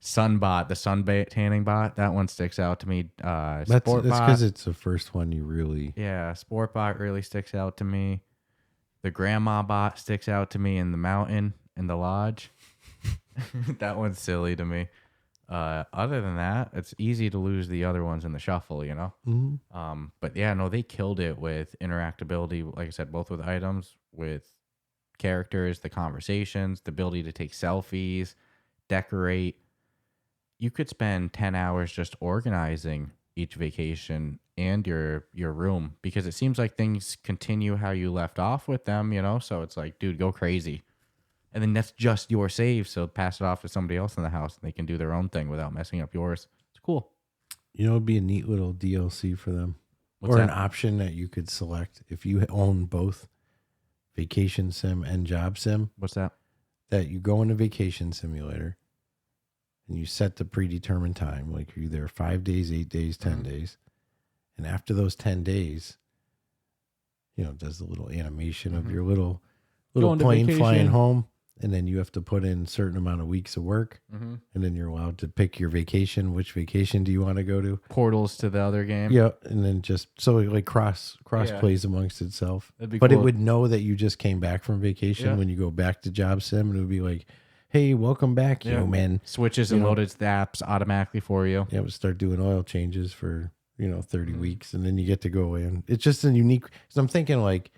Sunbot, the sun tanning bot. That one sticks out to me. That's because it's the first one you really. Yeah, Sportbot really sticks out to me. The grandma bot sticks out to me in the mountain in the lodge. That one's silly to me. Other than that, it's easy to lose the other ones in the shuffle, you know? But yeah, no, they killed it with interactability. Like I said, both with items, with characters, the conversations, the ability to take selfies, decorate. You could spend 10 hours just organizing each vacation and your room because it seems like things continue how you left off with them, you know? So it's like, dude, go crazy. And then that's just your save, so pass it off to somebody else in the house and they can do their own thing without messing up yours. It's cool. You know, it'd be a neat little DLC for them. What's or that? an option that you could select if you own both vacation sim and job sim, What's that? that you go in a vacation simulator and you set the predetermined time, like you're there 5 days, 8 days, 10 days. And after those 10 days, you know, it does the little animation of your little Going to plane vacation. flying home. And then you have to put in a certain amount of weeks of work. Mm-hmm. And then you're allowed to pick your vacation. Which vacation do you want to go to? Portals to the other game. Yeah. And then just so it like cross Yeah. plays amongst itself. That'd be But cool. it would know that you just came back from vacation when you go back to job sim. And it would be like, hey, welcome back, human. Switches and loaded the apps automatically for you. Yeah, would start doing oil changes for, 30 weeks. And then you get to go in. It's just a unique. So I'm thinking like,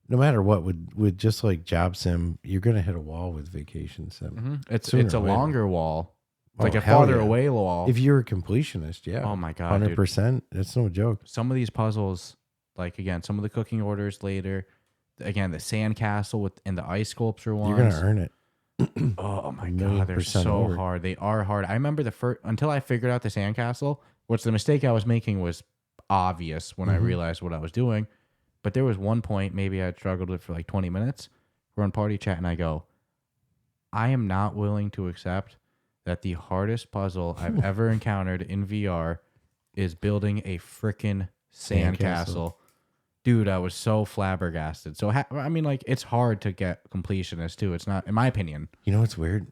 no matter what, with just like job sim, you're going to hit a wall with vacation sim. Mm-hmm. It's Sooner a or later. longer wall. It's like a hell farther yeah. away wall. If you're a completionist, yeah. Oh my God, 100%. That's no joke. Some of these puzzles, like again, some of the cooking orders later, again, the sandcastle and the ice sculpture ones. You're going to earn it. Oh my 1,000,000% God, they're so over. hard. They are hard. I remember the first, until I figured out the sandcastle, which the mistake I was making was obvious when I realized what I was doing. But there was one point, maybe I had struggled with for like 20 minutes. We're on party chat and I go, I am not willing to accept that the hardest puzzle I've ever encountered in VR is building a freaking sandcastle. Dude, I was so flabbergasted. So, I mean, like, it's hard to get completionist too. It's not, in my opinion. You know what's weird?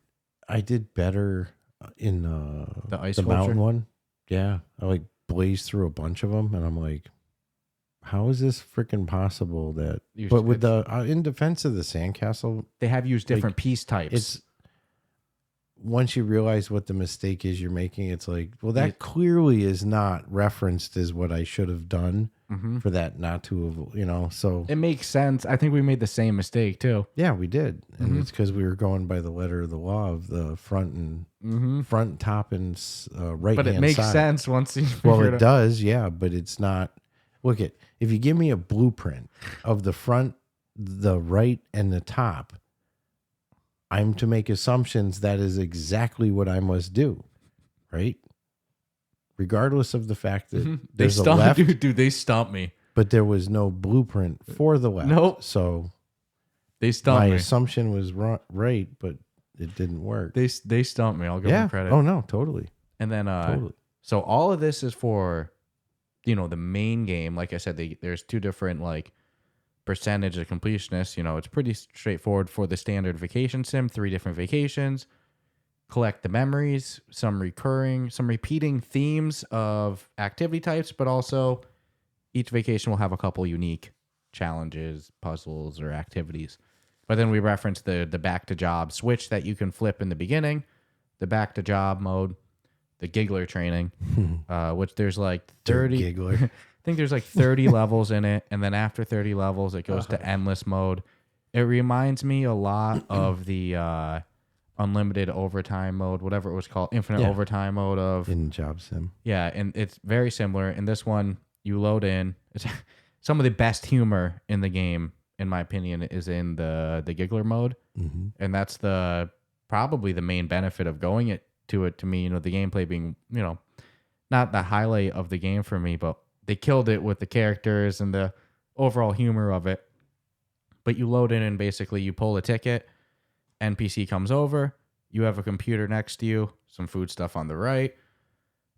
I did better in The ice the sculpture? mountain one. Yeah. I like blazed through a bunch of them and I'm like, how is this freaking possible that, but with the, in defense of the sandcastle, They have used different piece types. it's, once you realize what the mistake is you're making, it's like, well, that clearly is not referenced as what I should have done for that not to have, so. It makes sense. I think we made the same mistake too. Yeah, we did. And it's because we were going by the letter of the law of the front and top and right hand side. But it makes sense once you Well, figure it out. does, yeah, but it's not. Look at, if you give me a blueprint of the front, the right, and the top, I'm to make assumptions that is exactly what I must do, right? Regardless of the fact that They there's a stumped, left, dude. They stumped me. but there was no blueprint for the left. Nope. So They stumped my me. assumption was right, but it didn't work. They stumped me. I'll give them credit. Oh no, totally. And then Totally. so all of this is for, the main game. Like I said, there's two different like percentage of completionists. It's pretty straightforward for the standard vacation sim. 3 different vacations. Collect the memories, some repeating themes of activity types, but also each vacation will have a couple unique challenges, puzzles, or activities. But then we reference the back to job switch that you can flip in the beginning, the back to job mode, the giggler training, which there's like 30. Giggler. I think there's like 30 levels in it, and then after 30 levels, it goes to endless mode. It reminds me a lot of the unlimited overtime mode, whatever it was called, infinite overtime mode of In job sim. yeah, and it's very similar. In this one, you load in. It's some of the best humor in the game, in my opinion, is in the giggler mode, and that's probably the main benefit of going to it. To me, the gameplay being not the highlight of the game for me, but they killed it with the characters and the overall humor of it. But you load in and basically you pull a ticket. NPC comes over. You have a computer next to you, some food stuff on the right.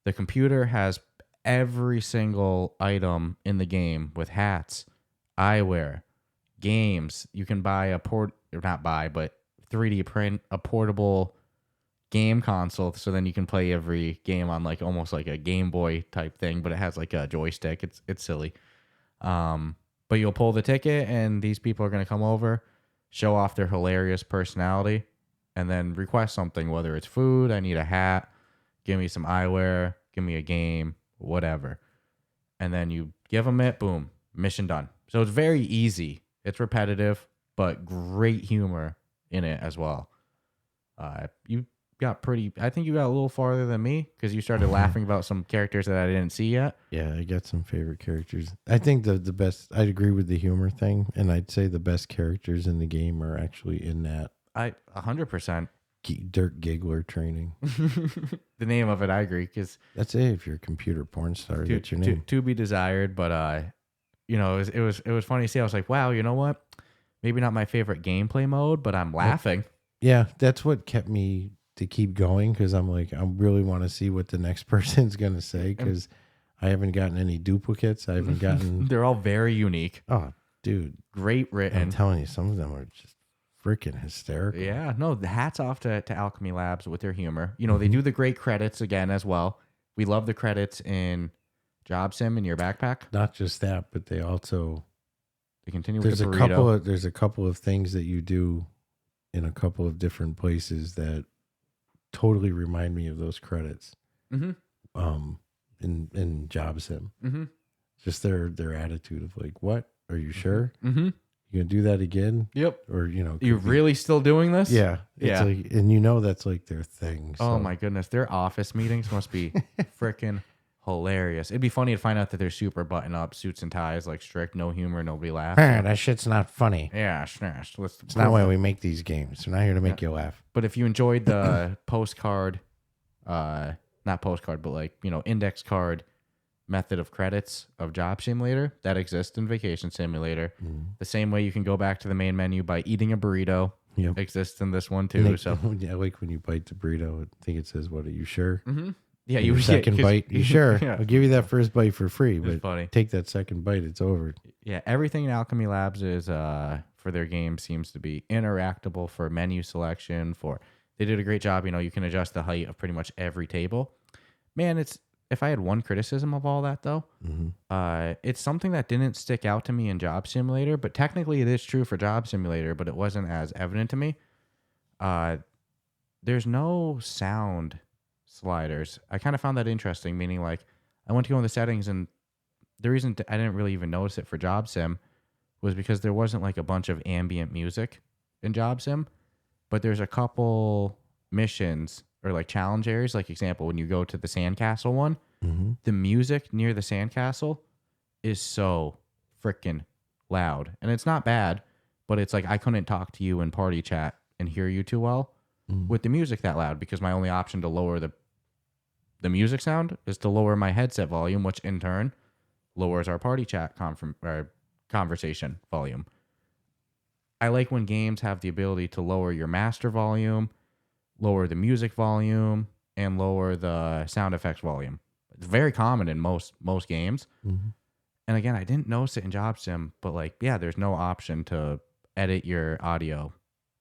The computer has every single item in the game with hats, eyewear, games. You can buy but 3D print a portable game console, so then you can play every game on like almost like a Game Boy type thing, but it has like a joystick. It's silly. But you'll pull the ticket and these people are going to come over, show off their hilarious personality, and then request something, whether it's food, I need a hat, give me some eyewear, give me a game, whatever. And then you give them it, boom, mission done. So it's very easy. It's repetitive, but great humor in it as well. You got I think you got a little farther than me because you started laughing about some characters that I didn't see yet. Yeah, I got some favorite characters. I think the best, I'd agree with the humor thing, and I'd say the best characters in the game are actually in that 100%. Dirt Giggler training. The name of it, I agree, because that's it. If you're a computer porn star, that's your name. To be desired, but it was funny to see. I was like, wow, you know what? Maybe not my favorite gameplay mode, but I'm laughing. Yeah, that's what kept me to keep going, because I'm like, I really want to see what the next person's gonna say, because I haven't gotten any duplicates. I haven't gotten. They're all very unique. Oh, dude, great written. I'm telling you, some of them are just freaking hysterical. Yeah, no, the hats off to Owlchemy Labs with their humor. You know, they do the great credits again as well. We love the credits in Job Sim in your backpack. Not just that, but they also continue there's with the burrito. There's a couple of things that you do in a couple of different places that totally remind me of those credits. In Job Sim. Just their attitude of like, what? Are you sure? You gonna do that again? Yep. Or you're really still doing this? Yeah. It's like, and that's like their thing. So. Oh my goodness, their office meetings must be freaking hilarious. It'd be funny to find out that they're super button up, suits and ties, like strict, no humor, nobody laughs. That shit's not funny. Yeah, it's not why we make these games. We're not here to make you laugh. But if you enjoyed the postcard, not postcard, but index card method of credits of Job Simulator that exists in Vacation Simulator. The same way you can go back to the main menu by eating a burrito exists in this one too. So I like when you bite the burrito, I think it says, "What, are you sure?" Yeah, your second bite. You sure? Yeah. I'll give you that first bite for free, but funny. Take that second bite. It's over. Yeah, everything in Owlchemy Labs is for their game seems to be interactable for menu selection. They did a great job. You can adjust the height of pretty much every table. Man, if I had one criticism of all that, though, it's something that didn't stick out to me in Job Simulator, but technically it is true for Job Simulator, but it wasn't as evident to me. There's no sound sliders. I kind of found that interesting, meaning like I went to go in the settings, and the reason I didn't really even notice it for Job Sim was because there wasn't like a bunch of ambient music in Job Sim, but there's a couple missions or like challenge areas. Like example, when you go to the sandcastle one, the music near the sandcastle is so freaking loud, and it's not bad, but it's like I couldn't talk to you in party chat and hear you too well with the music that loud, because my only option to lower the music sound is to lower my headset volume, which in turn lowers our party chat conversation volume. I like when games have the ability to lower your master volume, lower the music volume, and lower the sound effects volume. It's very common in most games. And again, I didn't notice it in Job Sim, but there's no option to edit your audio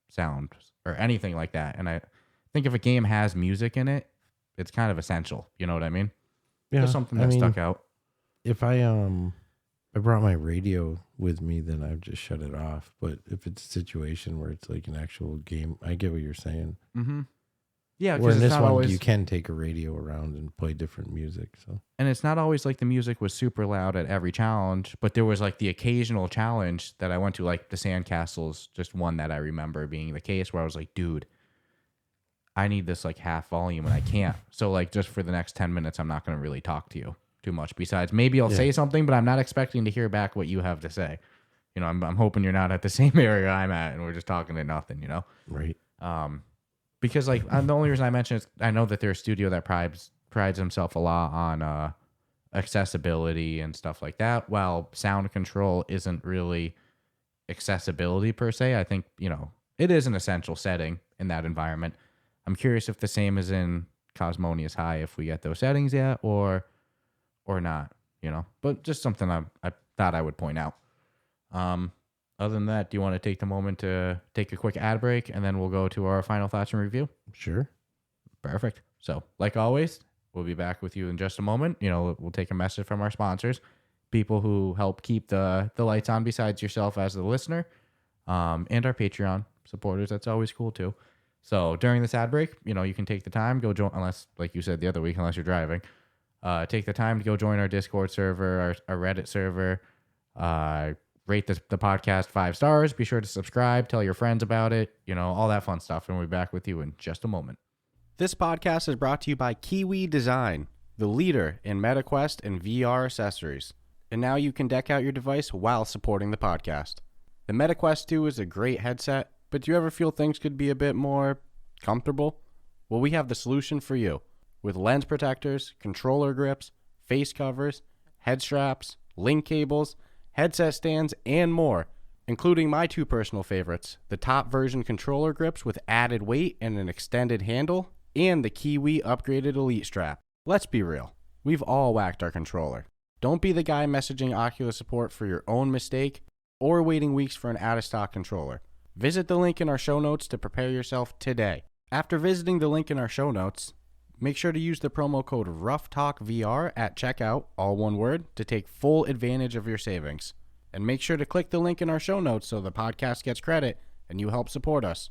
sound or anything like that. And I think if a game has music in it, it's kind of essential. You know what I mean? Yeah. Just something that stuck out. If I brought my radio with me, then I'd just shut it off. But if it's a situation where it's like an actual game, I get what you're saying. Yeah, because in this one, always, you can take a radio around and play different music. So, and it's not always like the music was super loud at every challenge, but there was like the occasional challenge that I went to, like the Sandcastles, just one that I remember being the case where I was like, dude, I need this like half volume and I can't. So like just for the next 10 minutes, I'm not going to really talk to you too much. Besides, maybe I'll say something, but I'm not expecting to hear back what you have to say. I'm hoping you're not at the same area I'm at and we're just talking to nothing, Right. Because the only reason I mention is I know that they're a studio that prides himself a lot on accessibility and stuff like that. While sound control isn't really accessibility per se, I think it is an essential setting in that environment. I'm curious if the same is in Cosmonious High, if we get those settings yet or not. But just something I thought I would point out. Other than that, do you want to take the moment to take a quick ad break, and then we'll go to our final thoughts and review? Sure. Perfect. So, like always, we'll be back with you in just a moment. We'll take a message from our sponsors, people who help keep the lights on besides yourself as the listener, and our Patreon supporters. That's always cool, too. So during this ad break, you can take the time, go join, unless, like you said the other week, unless you're driving, take the time to go join our Discord server, our Reddit server, rate the podcast 5 stars. Be sure to subscribe, tell your friends about it, all that fun stuff. And we'll be back with you in just a moment. This podcast is brought to you by Kiwi Design, the leader in MetaQuest and VR accessories. And now you can deck out your device while supporting the podcast. The MetaQuest 2 is a great headset, but do you ever feel things could be a bit more comfortable? Well, we have the solution for you. With lens protectors, controller grips, face covers, head straps, link cables, headset stands, and more, including my 2 personal favorites, the top version controller grips with added weight and an extended handle, and the Kiwi upgraded Elite strap. Let's be real, we've all whacked our controller. Don't be the guy messaging Oculus support for your own mistake or waiting weeks for an out-of-stock controller. Visit the link in our show notes to prepare yourself today. After visiting the link in our show notes, make sure to use the promo code Ruff Talk VR at checkout, all one word, to take full advantage of your savings. And make sure to click the link in our show notes so the podcast gets credit and you help support us.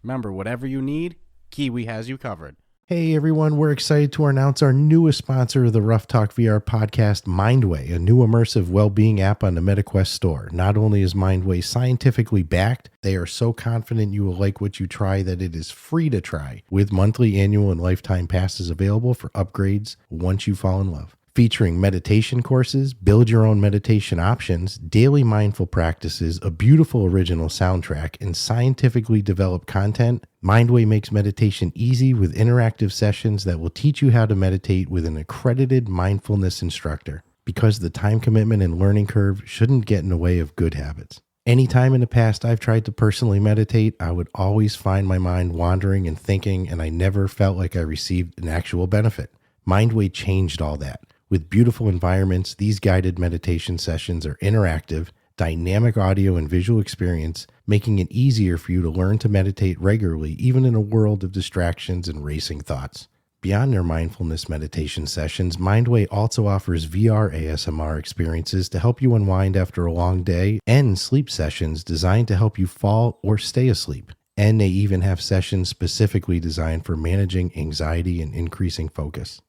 Remember, whatever you need, Kiwi has you covered. Hey everyone, we're excited to announce our newest sponsor of the Ruff Talk VR podcast, Mindway, a new immersive well-being app on the MetaQuest store. Not only is Mindway scientifically backed, they are so confident you will like what you try that it is free to try, with monthly, annual, and lifetime passes available for upgrades once you fall in love. Featuring meditation courses, build your own meditation options, daily mindful practices, a beautiful original soundtrack, and scientifically developed content, Mindway makes meditation easy with interactive sessions that will teach you how to meditate with an accredited mindfulness instructor, because the time commitment and learning curve shouldn't get in the way of good habits. Anytime in the past I've tried to personally meditate, I would always find my mind wandering and thinking, and I never felt like I received an actual benefit. Mindway changed all that. With beautiful environments, these guided meditation sessions are interactive, dynamic audio and visual experience, making it easier for you to learn to meditate regularly, even in a world of distractions and racing thoughts. Beyond their mindfulness meditation sessions, Mindway also offers VR ASMR experiences to help you unwind after a long day, and sleep sessions designed to help you fall or stay asleep. And they even have sessions specifically designed for managing anxiety and increasing focus.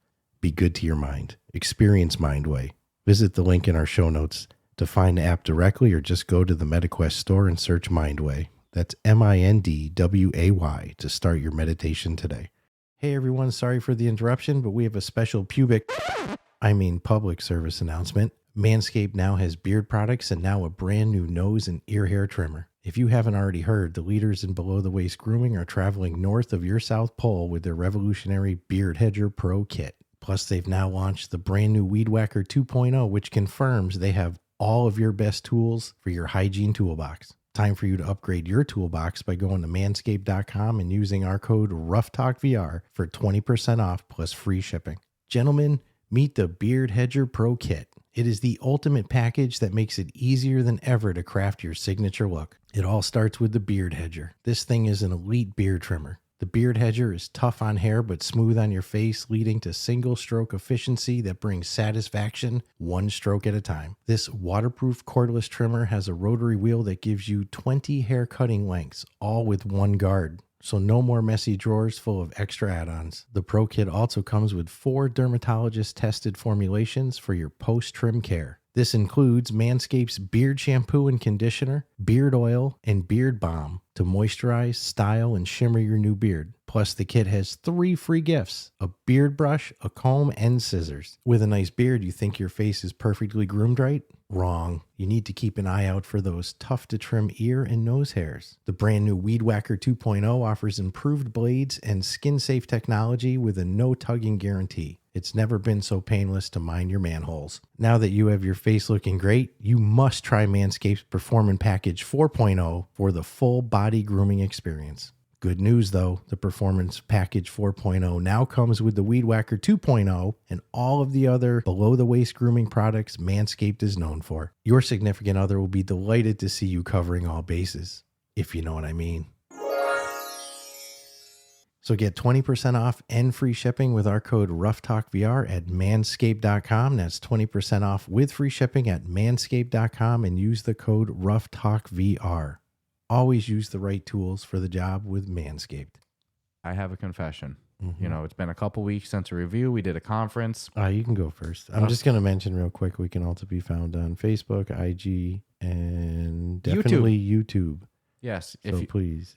Be good to your mind. Experience Mindway. Visit the link in our show notes to find the app directly, or just go to the MetaQuest store and search Mindway. That's MINDWAY to start your meditation today. Hey everyone, sorry for the interruption, but we have a special public service announcement. Manscaped now has beard products and now a brand new nose and ear hair trimmer. If you haven't already heard, the leaders in below-the-waist grooming are traveling north of your South Pole with their revolutionary Beard Hedger Pro Kit. Plus, they've now launched the brand new Weed Whacker 2.0, which confirms they have all of your best tools for your hygiene toolbox. Time for you to upgrade your toolbox by going to manscaped.com and using our code RuffTalkVR for 20% off plus free shipping. Gentlemen, meet the Beard Hedger Pro Kit. It is the ultimate package that makes it easier than ever to craft your signature look. It all starts with the Beard Hedger. This thing is an elite beard trimmer. The Beard Hedger is tough on hair but smooth on your face, leading to single stroke efficiency that brings satisfaction one stroke at a time. This waterproof cordless trimmer has a rotary wheel that gives you 20 hair cutting lengths, all with one guard. So no more messy drawers full of extra add-ons. The Pro Kit also comes with 4 dermatologist-tested formulations for your post-trim care. This includes Manscaped's beard shampoo and conditioner, beard oil, and beard balm to moisturize, style, and shimmer your new beard. Plus, the kit has 3 free gifts: a beard brush, a comb, and scissors. With a nice beard, you think your face is perfectly groomed, right? Wrong. You need to keep an eye out for those tough-to-trim ear and nose hairs. The brand new Weed Whacker 2.0 offers improved blades and skin-safe technology with a no-tugging guarantee. It's never been so painless to mind your manholes. Now that you have your face looking great, you must try Manscaped's Performance Package 4.0 for the full body grooming experience. Good news though, the Performance Package 4.0 now comes with the Weed Whacker 2.0 and all of the other below-the-waist grooming products Manscaped is known for. Your significant other will be delighted to see you covering all bases, if you know what I mean. So get 20% off and free shipping with our code RuffTalkVR at manscaped.com. That's 20% off with free shipping at manscaped.com, and use the code RuffTalkVR. Always use the right tools for the job with Manscaped. I have a confession. Mm-hmm. You know, it's been a couple weeks since a review. We did a conference. You can go first. I'm just going to mention real quick, we can also be found on Facebook, IG, and definitely YouTube. Yes. So please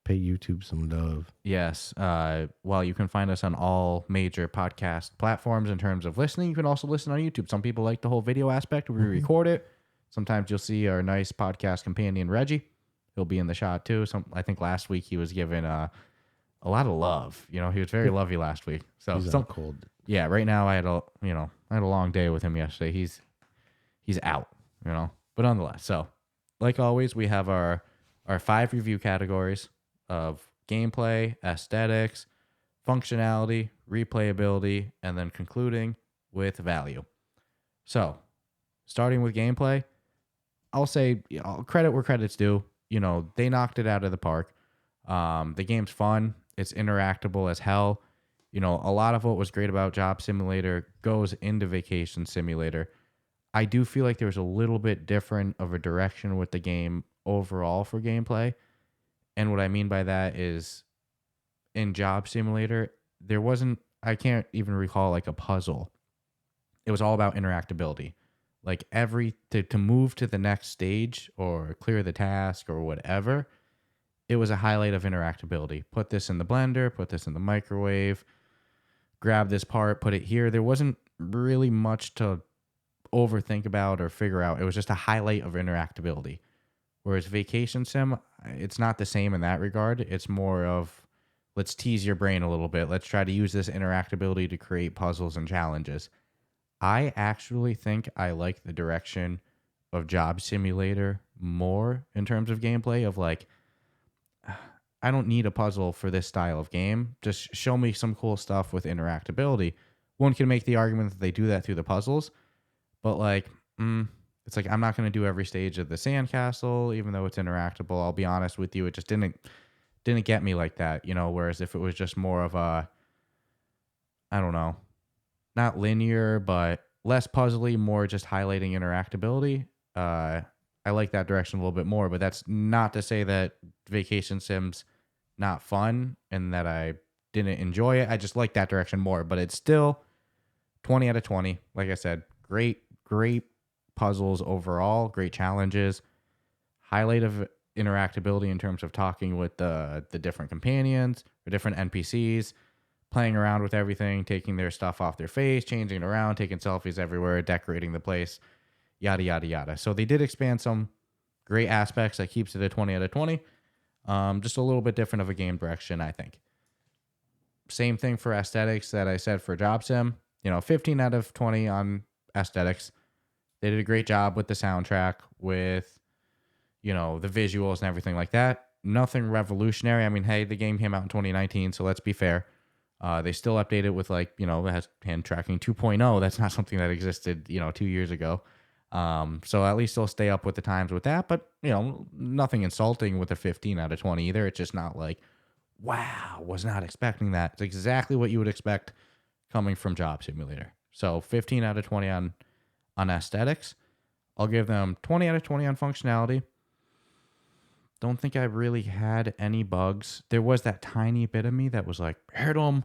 pay YouTube some love. Yes. Well, you can find us on all major podcast platforms in terms of listening. You can also listen on YouTube. Some people like the whole video aspect. We record it. Sometimes you'll see our nice podcast companion, Reggie. He'll be in the shot too. I think last week he was given a lot of love. You know, he was very lovey last week. So He's on cold. Yeah, right now I had a long day with him yesterday. He's out, you know. But nonetheless, so like always, we have our 5 review categories of gameplay, aesthetics, functionality, replayability, and then concluding with value. So, starting with gameplay, I'll say credit where credit's due. You know, they knocked it out of the park. The game's fun. It's interactable as hell. You know, a lot of what was great about Job Simulator goes into Vacation Simulator. I do feel like there was a little bit different of a direction with the game overall for gameplay. And what I mean by that is in Job Simulator, there wasn't, I can't even recall like a puzzle. It was all about interactability. Like to move to the next stage or clear the task or whatever, it was a highlight of interactability. Put this in the blender, put this in the microwave, grab this part, put it here. There wasn't really much to overthink about or figure out. It was just a highlight of interactability. Whereas Vacation Sim, it's not the same in that regard. It's more of, let's tease your brain a little bit. Let's try to use this interactability to create puzzles and challenges. I actually think I like the direction of Job Simulator more in terms of gameplay of like, I don't need a puzzle for this style of game. Just show me some cool stuff with interactability. One can make the argument that they do that through the puzzles, but like, it's like I'm not going to do every stage of the sandcastle, even though it's interactable. I'll be honest with you, it just didn't get me like that, you know. Whereas if it was just more of a, I don't know, not linear, but less puzzly, more just highlighting interactability. I like that direction a little bit more, but that's not to say that Vacation Sim's not fun and that I didn't enjoy it. I just like that direction more, but it's still 20 out of 20. Like I said, great puzzles overall, great challenges, highlight of interactability in terms of talking with the different companions or different NPCs, playing around with everything, taking their stuff off their face, changing it around, taking selfies everywhere, decorating the place, yada, yada, yada. So they did expand some great aspects that keeps it a 20 out of 20. Just a little bit different of a game direction, I think. Same thing for aesthetics that I said for Job Sim. You know, 15 out of 20 on aesthetics. They did a great job with the soundtrack, with, you know, the visuals and everything like that. Nothing revolutionary. I mean, hey, the game came out in 2019, so let's be fair. They still update it with, like, you know, it has hand tracking 2.0. That's not something that existed, you know, 2 years ago. So at least they'll stay up with the times with that. But, you know, nothing insulting with a 15 out of 20 either. It's just not like, wow, was not expecting that. It's exactly what you would expect coming from Job Simulator. So 15 out of 20 on aesthetics. I'll give them 20 out of 20 on functionality. Don't think I really had any bugs. There was that tiny bit of me that was like, hit them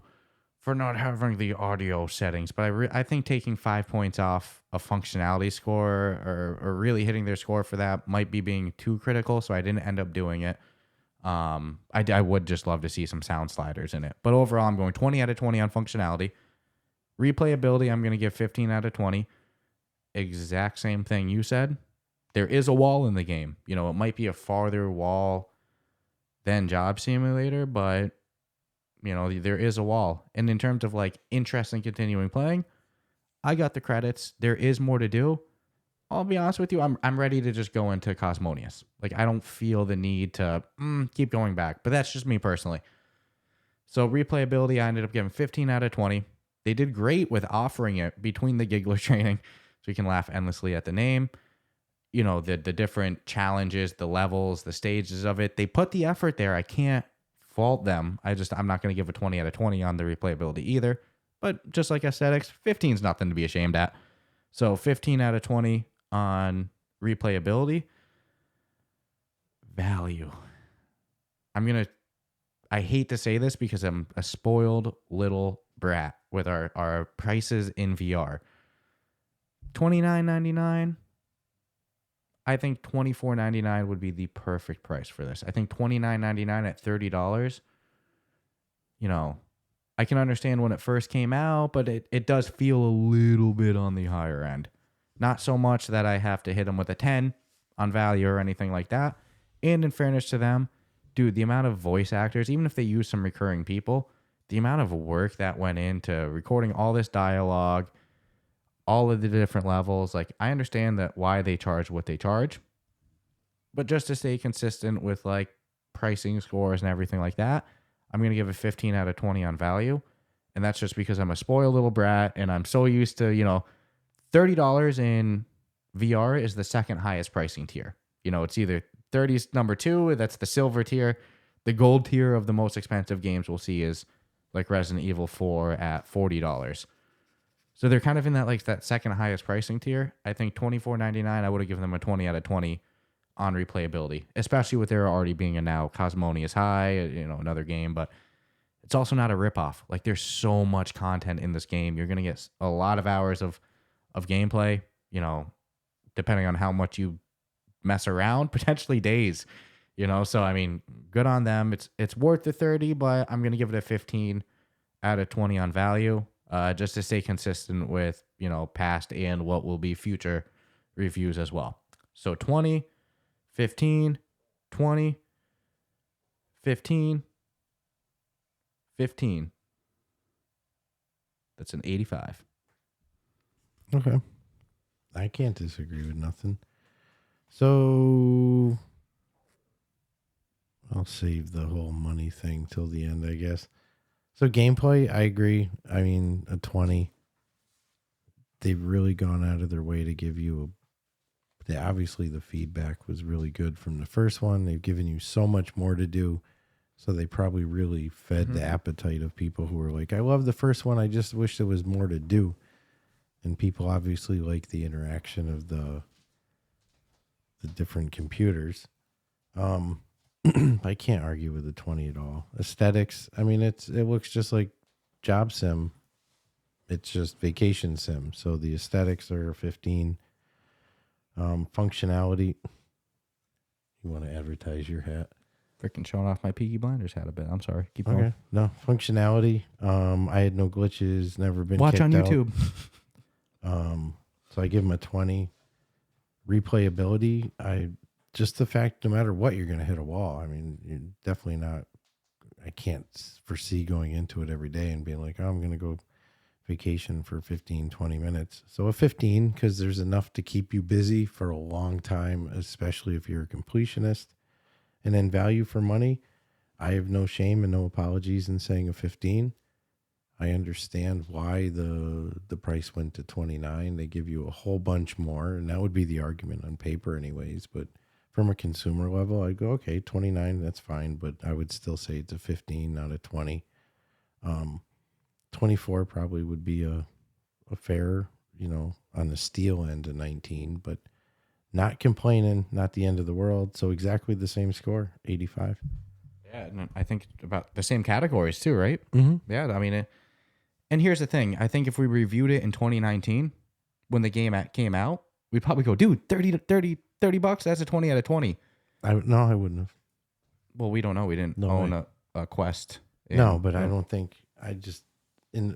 for not having the audio settings. But I think taking 5 points off a functionality score or really hitting their score for that might be being too critical. So I didn't end up doing it. I would just love to see some sound sliders in it. But overall, I'm going 20 out of 20 on functionality. Replayability, I'm going to give 15 out of 20. Exact same thing you said. There is a wall in the game. You know, it might be a farther wall than Job Simulator, but, you know, there is a wall. And in terms of, like, interest in continuing playing, I got the credits. There is more to do. I'll be honest with you, I'm ready to just go into Cosmonius. Like, I don't feel the need to keep going back. But that's just me personally. So replayability, I ended up giving 15 out of 20. They did great with offering it between the Giggler training, so you can laugh endlessly at the name. You know, the different challenges, the levels, the stages of it. They put the effort there. I can't fault them. I'm not going to give a 20 out of 20 on the replayability either. But just like aesthetics, 15 is nothing to be ashamed at. So 15 out of 20 on replayability. Value. I hate to say this because I'm a spoiled little brat with our prices in VR. $29.99. I think $24.99 would be the perfect price for this. I think $29.99 at $30. You know, I can understand when it first came out, but it does feel a little bit on the higher end. Not so much that I have to hit them with a 10 on value or anything like that. And in fairness to them, dude, the amount of voice actors, even if they use some recurring people, the amount of work that went into recording all this dialogue, all of the different levels, like I understand that why they charge what they charge, but just to stay consistent with like pricing scores and everything like that, I'm going to give it 15 out of 20 on value. And that's just because I'm a spoiled little brat and I'm so used to, you know, $30 in VR is the second highest pricing tier. You know, it's either 30's number 2, that's the silver tier. The gold tier of the most expensive games we'll see is like Resident Evil 4 at $40. So they're kind of in that like that second highest pricing tier. I think $24.99, I would have given them a 20 out of 20 on replayability, especially with there already being a now Cosmonious High, you know, another game, but it's also not a ripoff. Like there's so much content in this game. You're going to get a lot of hours of gameplay, you know, depending on how much you mess around, potentially days, you know? So, I mean, good on them. It's worth the 30, but I'm going to give it a 15 out of 20 on value, just to stay consistent with, you know, past and what will be future reviews as well. So 20, 15, 20, 15, 15. That's an 85. Okay. I can't disagree with nothing. So I'll save the whole money thing till the end, I guess. So gameplay, I agree. I mean, a 20. They've really gone out of their way to give you obviously the feedback was really good from the first one. They've given you so much more to do. So they probably really fed the appetite of people who were like, I love the first one. I just wish there was more to do. And people obviously like the interaction of the different computers. I can't argue with the 20 at all. Aesthetics, I mean, it looks just like Job Sim. It's just Vacation Sim. So the aesthetics are 15. Functionality. You want to advertise your hat? Freaking showing off my Peaky Blinders hat a bit. I'm sorry. Keep going. Okay. No, functionality. I had no glitches, never been Watch kicked on out. YouTube. So I give them a 20. Replayability, just the fact no matter what, you're going to hit a wall. I mean, you're definitely not, I can't foresee going into it every day and being like, oh, I'm going to go vacation for 15, 20 minutes. So a 15, because there's enough to keep you busy for a long time, especially if you're a completionist. And then value for money, I have no shame and no apologies in saying a 15. I understand why the price went to 29. They give you a whole bunch more, and that would be the argument on paper anyways. But from a consumer level, I'd go, okay, 29, that's fine. But I would still say it's a 15, not a 20. 24 probably would be a fair, you know, on the steel end of 19, but not complaining, not the end of the world. So exactly the same score, 85. Yeah, and I think about the same categories too, right? Mm-hmm. Yeah, I mean, and here's the thing. I think if we reviewed it in 2019, when the game came out, we'd probably go, dude, $30, that's a 20 out of 20. No, I wouldn't have. Well, we don't know. We didn't own a Quest. No, but I don't think,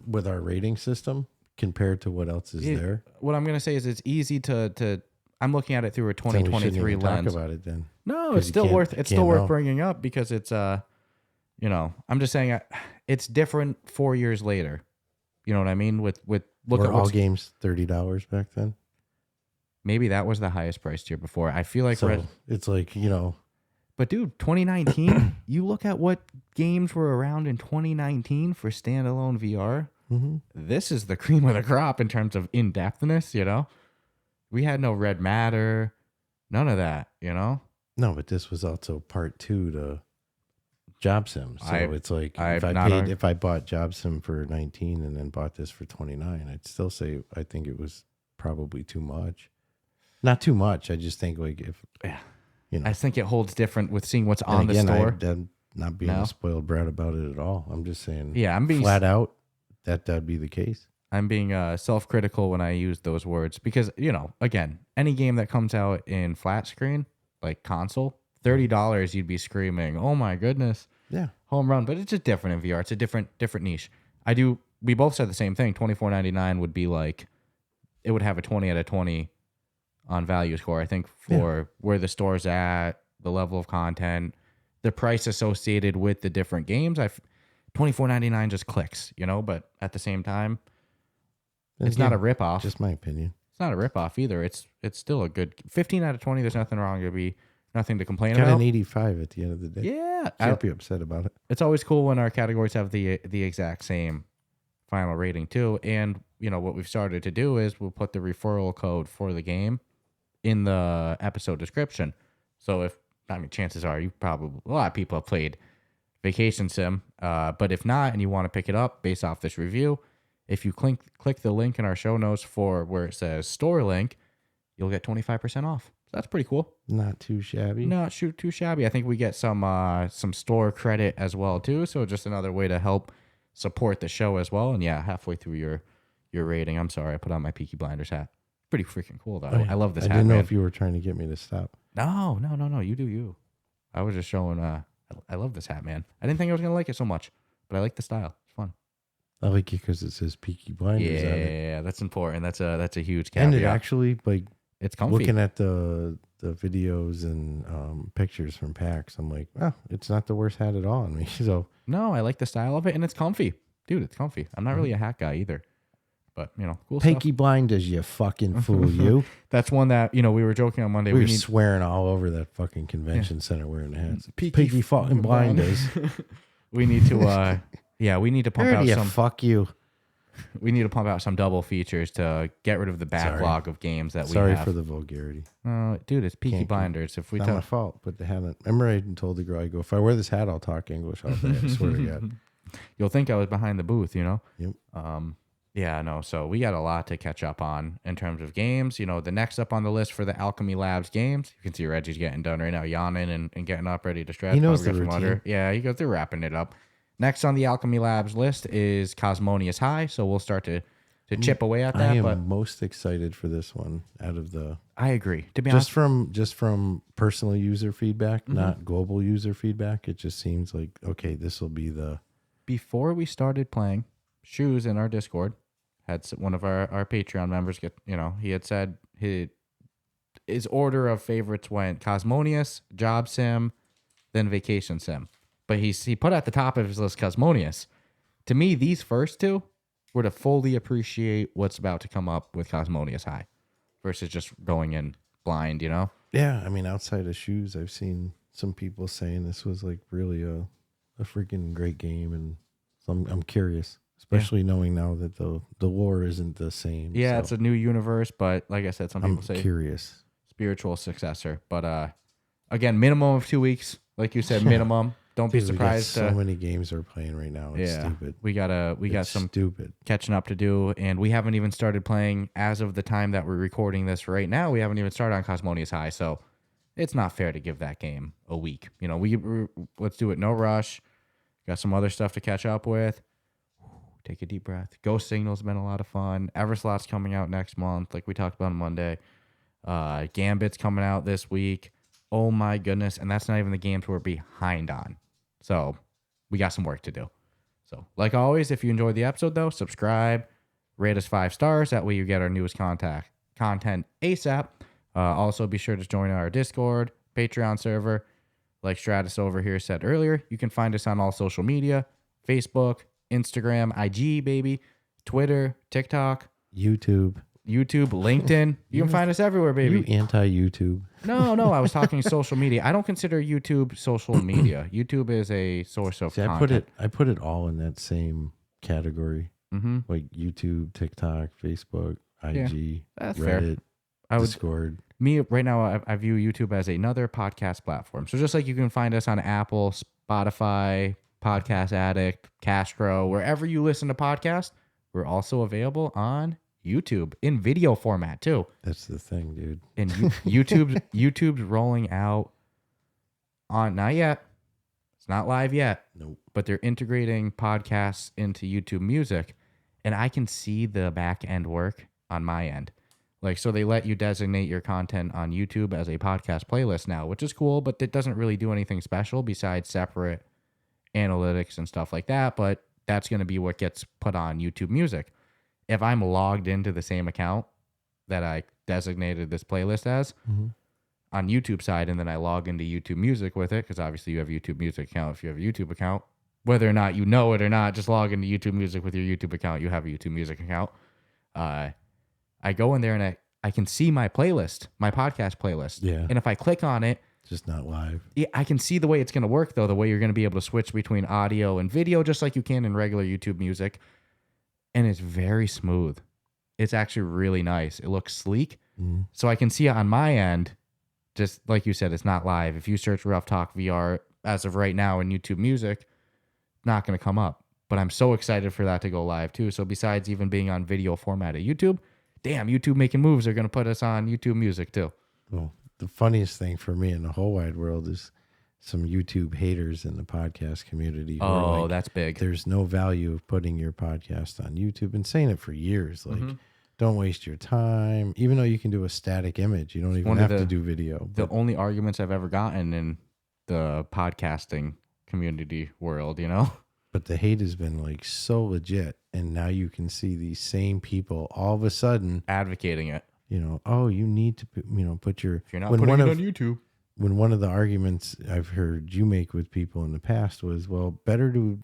with our rating system compared to what else is there. What I'm going to say is it's easy to I'm looking at it through a Then we shouldn't 2023 even lens. talk about it then. No, it's still worth bringing up because it's you know, I'm just saying it's different 4 years later. You know what I mean? With look Were at all games $30 back then. Maybe that was the highest price tier before. I feel like So it's like, you know, but dude, 2019, you look at what games were around in 2019 for standalone VR. mm-hmm. This is the cream of the crop in terms of in-depthness, you know? We had no Red Matter, none of that, you know? No, but this was also part 2 to Job Sim. So it's like if I bought Job Sim for 19 and then bought this for 29, I'd still say I think it was probably too much. Not too much. I just think like if you know, I think it holds different with seeing what's on the store. not being a spoiled brat about it at all. I'm just saying, Yeah, I'm being flat out that'd be the case. I'm being self-critical when I use those words because, again, any game that comes out in flat screen, like console, $30, you'd be screaming, "Oh my goodness, yeah, home run!" But it's just different in VR. It's a different niche. We both said the same thing. $24.99 would be like, it would have a 20 out of 20 on value score. I think for where the store's at, the level of content, the price associated with the different games. $24.99 just clicks, But at the same time, it's not a ripoff. Just my opinion. It's not a ripoff either. It's still a good 15 out of 20. There's nothing wrong. There'd be nothing to complain Got about. an 85 at the end of the day. Yeah, Can't be upset about it. It's always cool when our categories have the exact same final rating too. And what we've started to do is we'll put the referral code for the game in the episode description. So chances are a lot of people have played Vacation Sim, but if not, and you want to pick it up based off this review, if you click the link in our show notes for where it says store link, you'll get 25% off. So that's pretty cool. Not too shabby. Not too shabby. I think we get some store credit as well too. So just another way to help support the show as well. And yeah, halfway through your rating, I'm sorry, I put on my Peaky Blinders hat. Pretty freaking cool though. I love this hat. I didn't know man. if you were trying to get me to stop. No. You do you. I was just showing. I love this hat, man. I didn't think I was gonna like it so much, but I like the style. It's fun. I like it because it says Peaky Blinders on it. Yeah, that's important. That's a huge caveat. And it actually, it's comfy. Looking at the videos and pictures from PAX, I'm like, it's not the worst hat at all on me. So no, I like the style of it, and it's comfy, dude. It's comfy. I'm not really a hat guy either, but cool Peaky stuff. Blinders, you fucking fool, you. That's one that we were joking on Monday. We were swearing all over that fucking convention center wearing the hats. Peaky fucking Blinders. We need to. We need to pump out some. Fuck you. We need to pump out some double features to get rid of the backlog of games that we have. Sorry for the vulgarity. Dude, it's Peaky Blinders. If we not my fault, but the hat. Remember, I told the girl, I go, if I wear this hat, I'll talk English all day. I swear to God. You'll think I was behind the booth, Yep. So we got a lot to catch up on in terms of games. The next up on the list for the Owlchemy Labs games, you can see Reggie's getting done right now, yawning and getting up, ready to stretch. He knows the routine. Yeah, he goes, they're wrapping it up. Next on the Owlchemy Labs list is Cosmonious High, so we'll start to chip away at that. I am most excited for this one out of the. I agree. To be honest, just from personal user feedback, not global user feedback, it just seems like okay, this will be the. Before we started playing, Shoes in our Discord had one of our Patreon members get. He had said his order of favorites went Cosmonious, Job Sim, then Vacation Sim. But he put at the top of his list Cosmonious. To me, these first two were to fully appreciate what's about to come up with Cosmonious High versus just going in blind, Yeah, I mean, outside of Shoes, I've seen some people saying this was like really a freaking great game, and so I'm curious, especially knowing now that the lore isn't the same. Yeah, so. it's a new universe, but like I said, some people say curious. Spiritual successor. But again, minimum of 2 weeks, like you said, minimum. Don't be surprised. So many games we're playing right now. It's stupid. We got some stupid catching up to do, and we haven't even started playing as of the time that we're recording this right now. We haven't even started on Cosmonious High, so it's not fair to give that game a week. Let's do it. No rush. Got some other stuff to catch up with. Take a deep breath. Ghost Signal's been a lot of fun. Everslot's coming out next month, like we talked about on Monday. Gambit's coming out this week. Oh my goodness, and that's not even the games we're behind on. So we got some work to do. So like always, if you enjoyed the episode though, subscribe, rate us 5 stars. That way you get our newest content ASAP. Also be sure to join our Discord, Patreon server. Like Stratus over here said earlier, you can find us on all social media, Facebook, Instagram, IG, baby, Twitter, TikTok, YouTube, LinkedIn. You can find us everywhere, baby. You anti-YouTube. No, I was talking social media. I don't consider YouTube social media. YouTube is a source of content. I put it all in that same category. Mm-hmm. Like YouTube, TikTok, Facebook, IG, that's Reddit, fair. Discord. Me right now, I view YouTube as another podcast platform. So just like you can find us on Apple, Spotify, Podcast Addict, Castro, wherever you listen to podcasts, we're also available on YouTube in video format too. That's the thing, dude. And YouTube's rolling out on, not yet, It's not live yet. Nope. But they're integrating podcasts into YouTube Music, and I can see the back end work on my end. Like, so they let you designate your content on YouTube as a podcast playlist now, which is cool, but it doesn't really do anything special besides separate analytics and stuff like that. But that's going to be what gets put on YouTube Music. If I'm logged into the same account that I designated this playlist as on YouTube side, and then I log into YouTube Music with it, because obviously you have a YouTube Music account if you have a YouTube account. Whether or not you know it or not, just log into YouTube Music with your YouTube account. You have a YouTube Music account. I go in there and I can see my playlist, my podcast playlist. Yeah. And if I click on it, It's just not live. I can see the way it's going to work, though, the way you're going to be able to switch between audio and video, just like you can in regular YouTube Music. And it's very smooth. It's actually really nice. It looks sleek. So I can see it on my end. Just like you said, it's not live. If you search Ruff Talk VR as of right now in YouTube Music, not going to come up. But I'm so excited for that to go live too. So besides even being on video format at YouTube, damn, YouTube making moves. They're going to put us on YouTube Music too. Well, the funniest thing for me in the whole wide world is some YouTube haters in the podcast community. who are Oh, like, that's big. there's no value of putting your podcast on YouTube. Been saying it for years. Like, don't waste your time. Even though you can do a static image, you don't even one of have to the- do video. The But only arguments I've ever gotten in the podcasting community world, you know? But the hate has been like so legit. And now you can see these same people all of a sudden, Advocating it. you know, oh, you need to, put your, If you're not when putting one it of- on YouTube. when one of the arguments I've heard you make with people in the past was, well, better to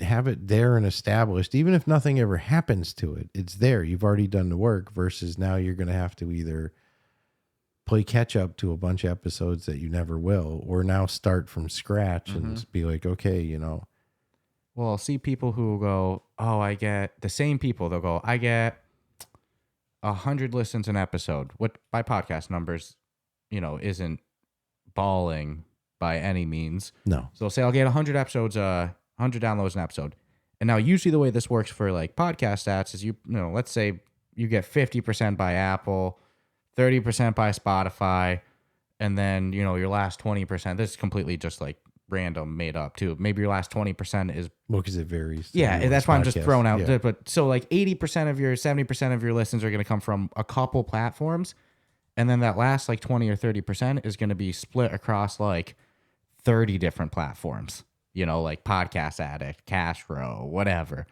have it there and established, even if nothing ever happens to it, it's there. You've already done the work versus now you're going to have to either play catch up to a bunch of episodes that you never will, or now start from scratch and be like, okay, you know, Well, I'll see people who go, oh, I get the same people. They'll go, I get 100 listens an episode. What by podcast numbers, you know, isn't balling by any means. no. So say I'll get 100 episodes, 100 downloads an episode. And now usually the way this works for like podcast stats is you know, let's say you get 50% by Apple, 30% by Spotify, and then, you know, your last 20%, this is completely just like random made up too. Maybe your last 20% is Well, because it varies. yeah, that's why I'm just throwing out. Yeah. But so like 80% of your 70% of your listens are going to come from a couple platforms, and then that last like 20 or 30% is going to be split across like 30 different platforms. You know, like Podcast Addict, Cashflow, whatever.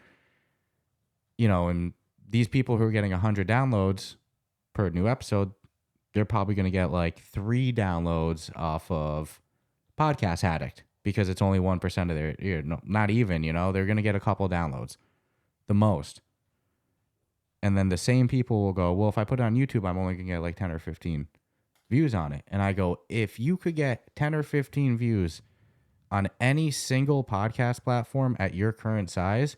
You know, and these people who are getting 100 downloads per new episode, they're probably going to get like 3 downloads off of Podcast Addict because it's only 1% of their, no, not even, you know, they're going to get a couple downloads, the most. And then the same people will go, well, if I put it on YouTube, I'm only going to get like 10 or 15 views on it. And I go, if you could get 10 or 15 views on any single podcast platform at your current size,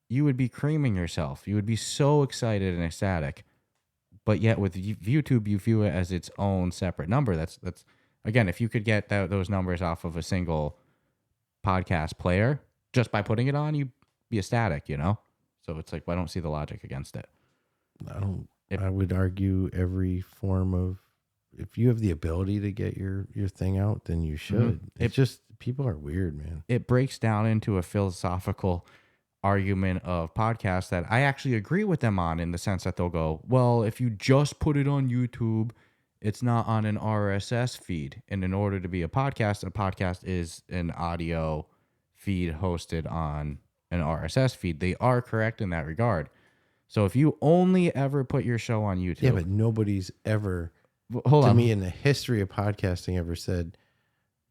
you would be creaming yourself. You would be so excited and ecstatic. But yet with YouTube, you view it as its own separate number. That's again, if you could get those numbers off of a single podcast player just by putting it on, you'd be ecstatic, you know? So it's like, well, I don't see the logic against it. I would argue every form of, if you have the ability to get your thing out, then you should. It's just, people are weird, man. It breaks down into a philosophical argument of podcasts that I actually agree with them on, in the sense that they'll go, well, if you just put it on YouTube, it's not on an RSS feed. And in order to be a podcast is an audio feed hosted on an RSS feed. They are correct in that regard. So if you only ever put your show on YouTube. Yeah, but nobody's ever, hold to on. me, in the history of podcasting, ever said,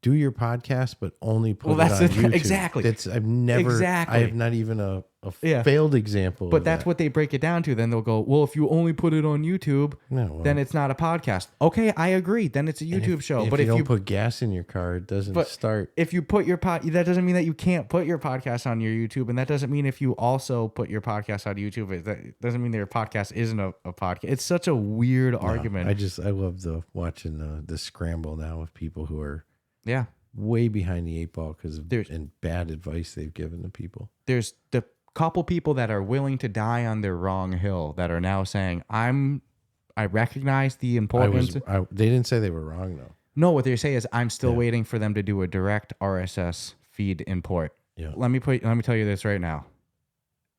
do your podcast, but only put Well, it that's on the- YouTube. exactly. I've never, Exactly. I have not even a Yeah. failed example. But of that's that. what they break it down to. Then they'll go, well, if you only put it on YouTube, No, well, then it's not a podcast. Okay, I agree. Then it's a and YouTube show. If But you don't put gas in your car, it doesn't But- start. if you put your that doesn't mean that you can't put your podcast on your YouTube, and that doesn't mean if you also put your podcast on YouTube, that doesn't mean that your podcast isn't a podcast. It's such a weird argument. I love watching the scramble now of people who are Yeah, way behind the 8 ball because of There's- and bad advice they've given to people. there's the couple people that are willing to die on their wrong hill that are now saying, I recognize the importance. They didn't say they were wrong though. No, what they say is I'm still Yeah. waiting for them to do a direct RSS feed import. Yeah. Let me tell you this right now.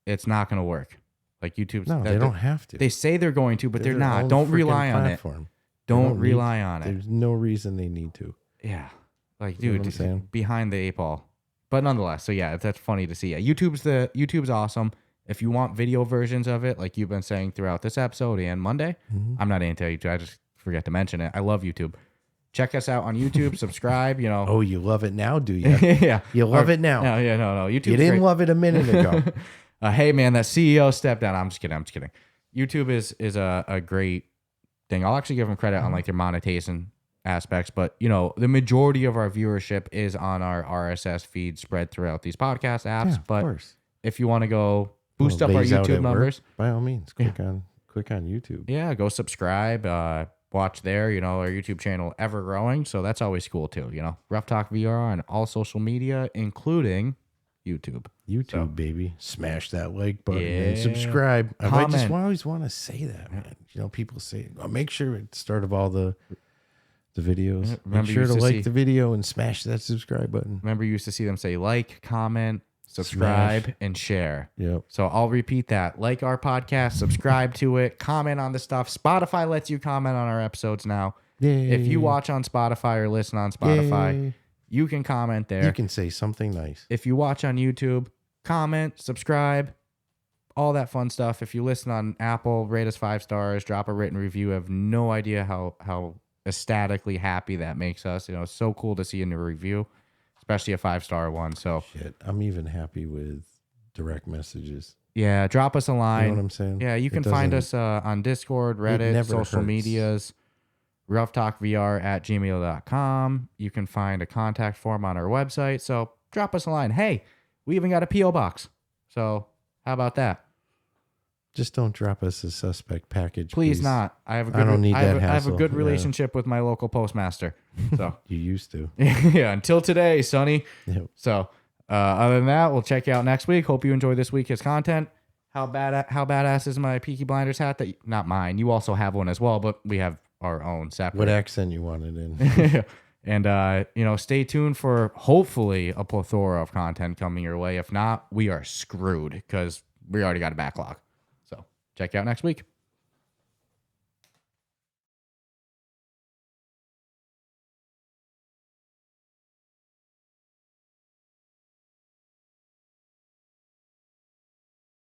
It's not going to work. Like YouTube's No, they don't have to. They say they're going to, but they're their not. own Don't freaking rely on it. platform. Don't rely on it. There's no reason they need to. Yeah. Like, You know dude, what I'm saying? behind the 8 ball. But nonetheless, so yeah, that's funny to see. Yeah, YouTube's awesome. If you want video versions of it, like you've been saying throughout this episode and Monday, I'm not anti-YouTube. I just forget to mention it. I love YouTube. Check us out on YouTube. Subscribe. You know. Oh, you love it now, do you? Yeah. You love it now. No, yeah, no. YouTube. You didn't love it a minute ago. Hey man, that CEO stepped down. I'm just kidding. YouTube is a great thing. I'll actually give them credit on like their monetization aspects, but you know, the majority of our viewership is on our RSS feed spread throughout these podcast apps. Yeah, but of course. if you want to go boost Well, up our lays out YouTube at numbers, work, by all means, click on YouTube. yeah, go subscribe. Watch there. You know, our YouTube channel ever growing, so that's always cool too. You know, Ruff Talk VR on all social media, including YouTube. YouTube, baby. Smash that like button and Yeah. subscribe. I just Comment. always want to say that, man. You know, people say, make sure at the start of all the videos, make Remember sure you to used to like see- the video and smash that subscribe button. Remember, you used to see them say like, comment, subscribe, and share. Yep. So I'll repeat that. Like our podcast, subscribe to it, comment on the stuff. Spotify lets you comment on our episodes now. Yay. If you watch on Spotify or listen on Spotify, Yay. you can comment there. You can say something nice. If you watch on YouTube, comment, subscribe, all that fun stuff. If you listen on Apple, rate us 5 stars, drop a written review. I have no idea how ecstatically happy that makes us. You know, it's so cool to see a new review, especially a 5-star one. So Shit, I'm even happy with direct messages. yeah, drop us a line. You know what I'm saying? Yeah, you It can find doesn't- us on Discord, Reddit, never social hurts. medias, roughtalkvr@gmail.com. You can find a contact form on our website. So drop us a line. Hey, we even got a P.O. box. So how about that? Just don't drop us a suspect package. Please not. I have a good, I don't need that I have a hassle. good Yeah. relationship with my local postmaster. So You used to. yeah, until today, Sonny. Yep. So other than that, we'll check you out next week. Hope you enjoy this week's content. How badass is my Peaky Blinders hat? That not mine. You also have one as well, but we have our own separate. What accent you wanted in? And you know, stay tuned for hopefully a plethora of content coming your way. If not, we are screwed because we already got a backlog. So check you out next week.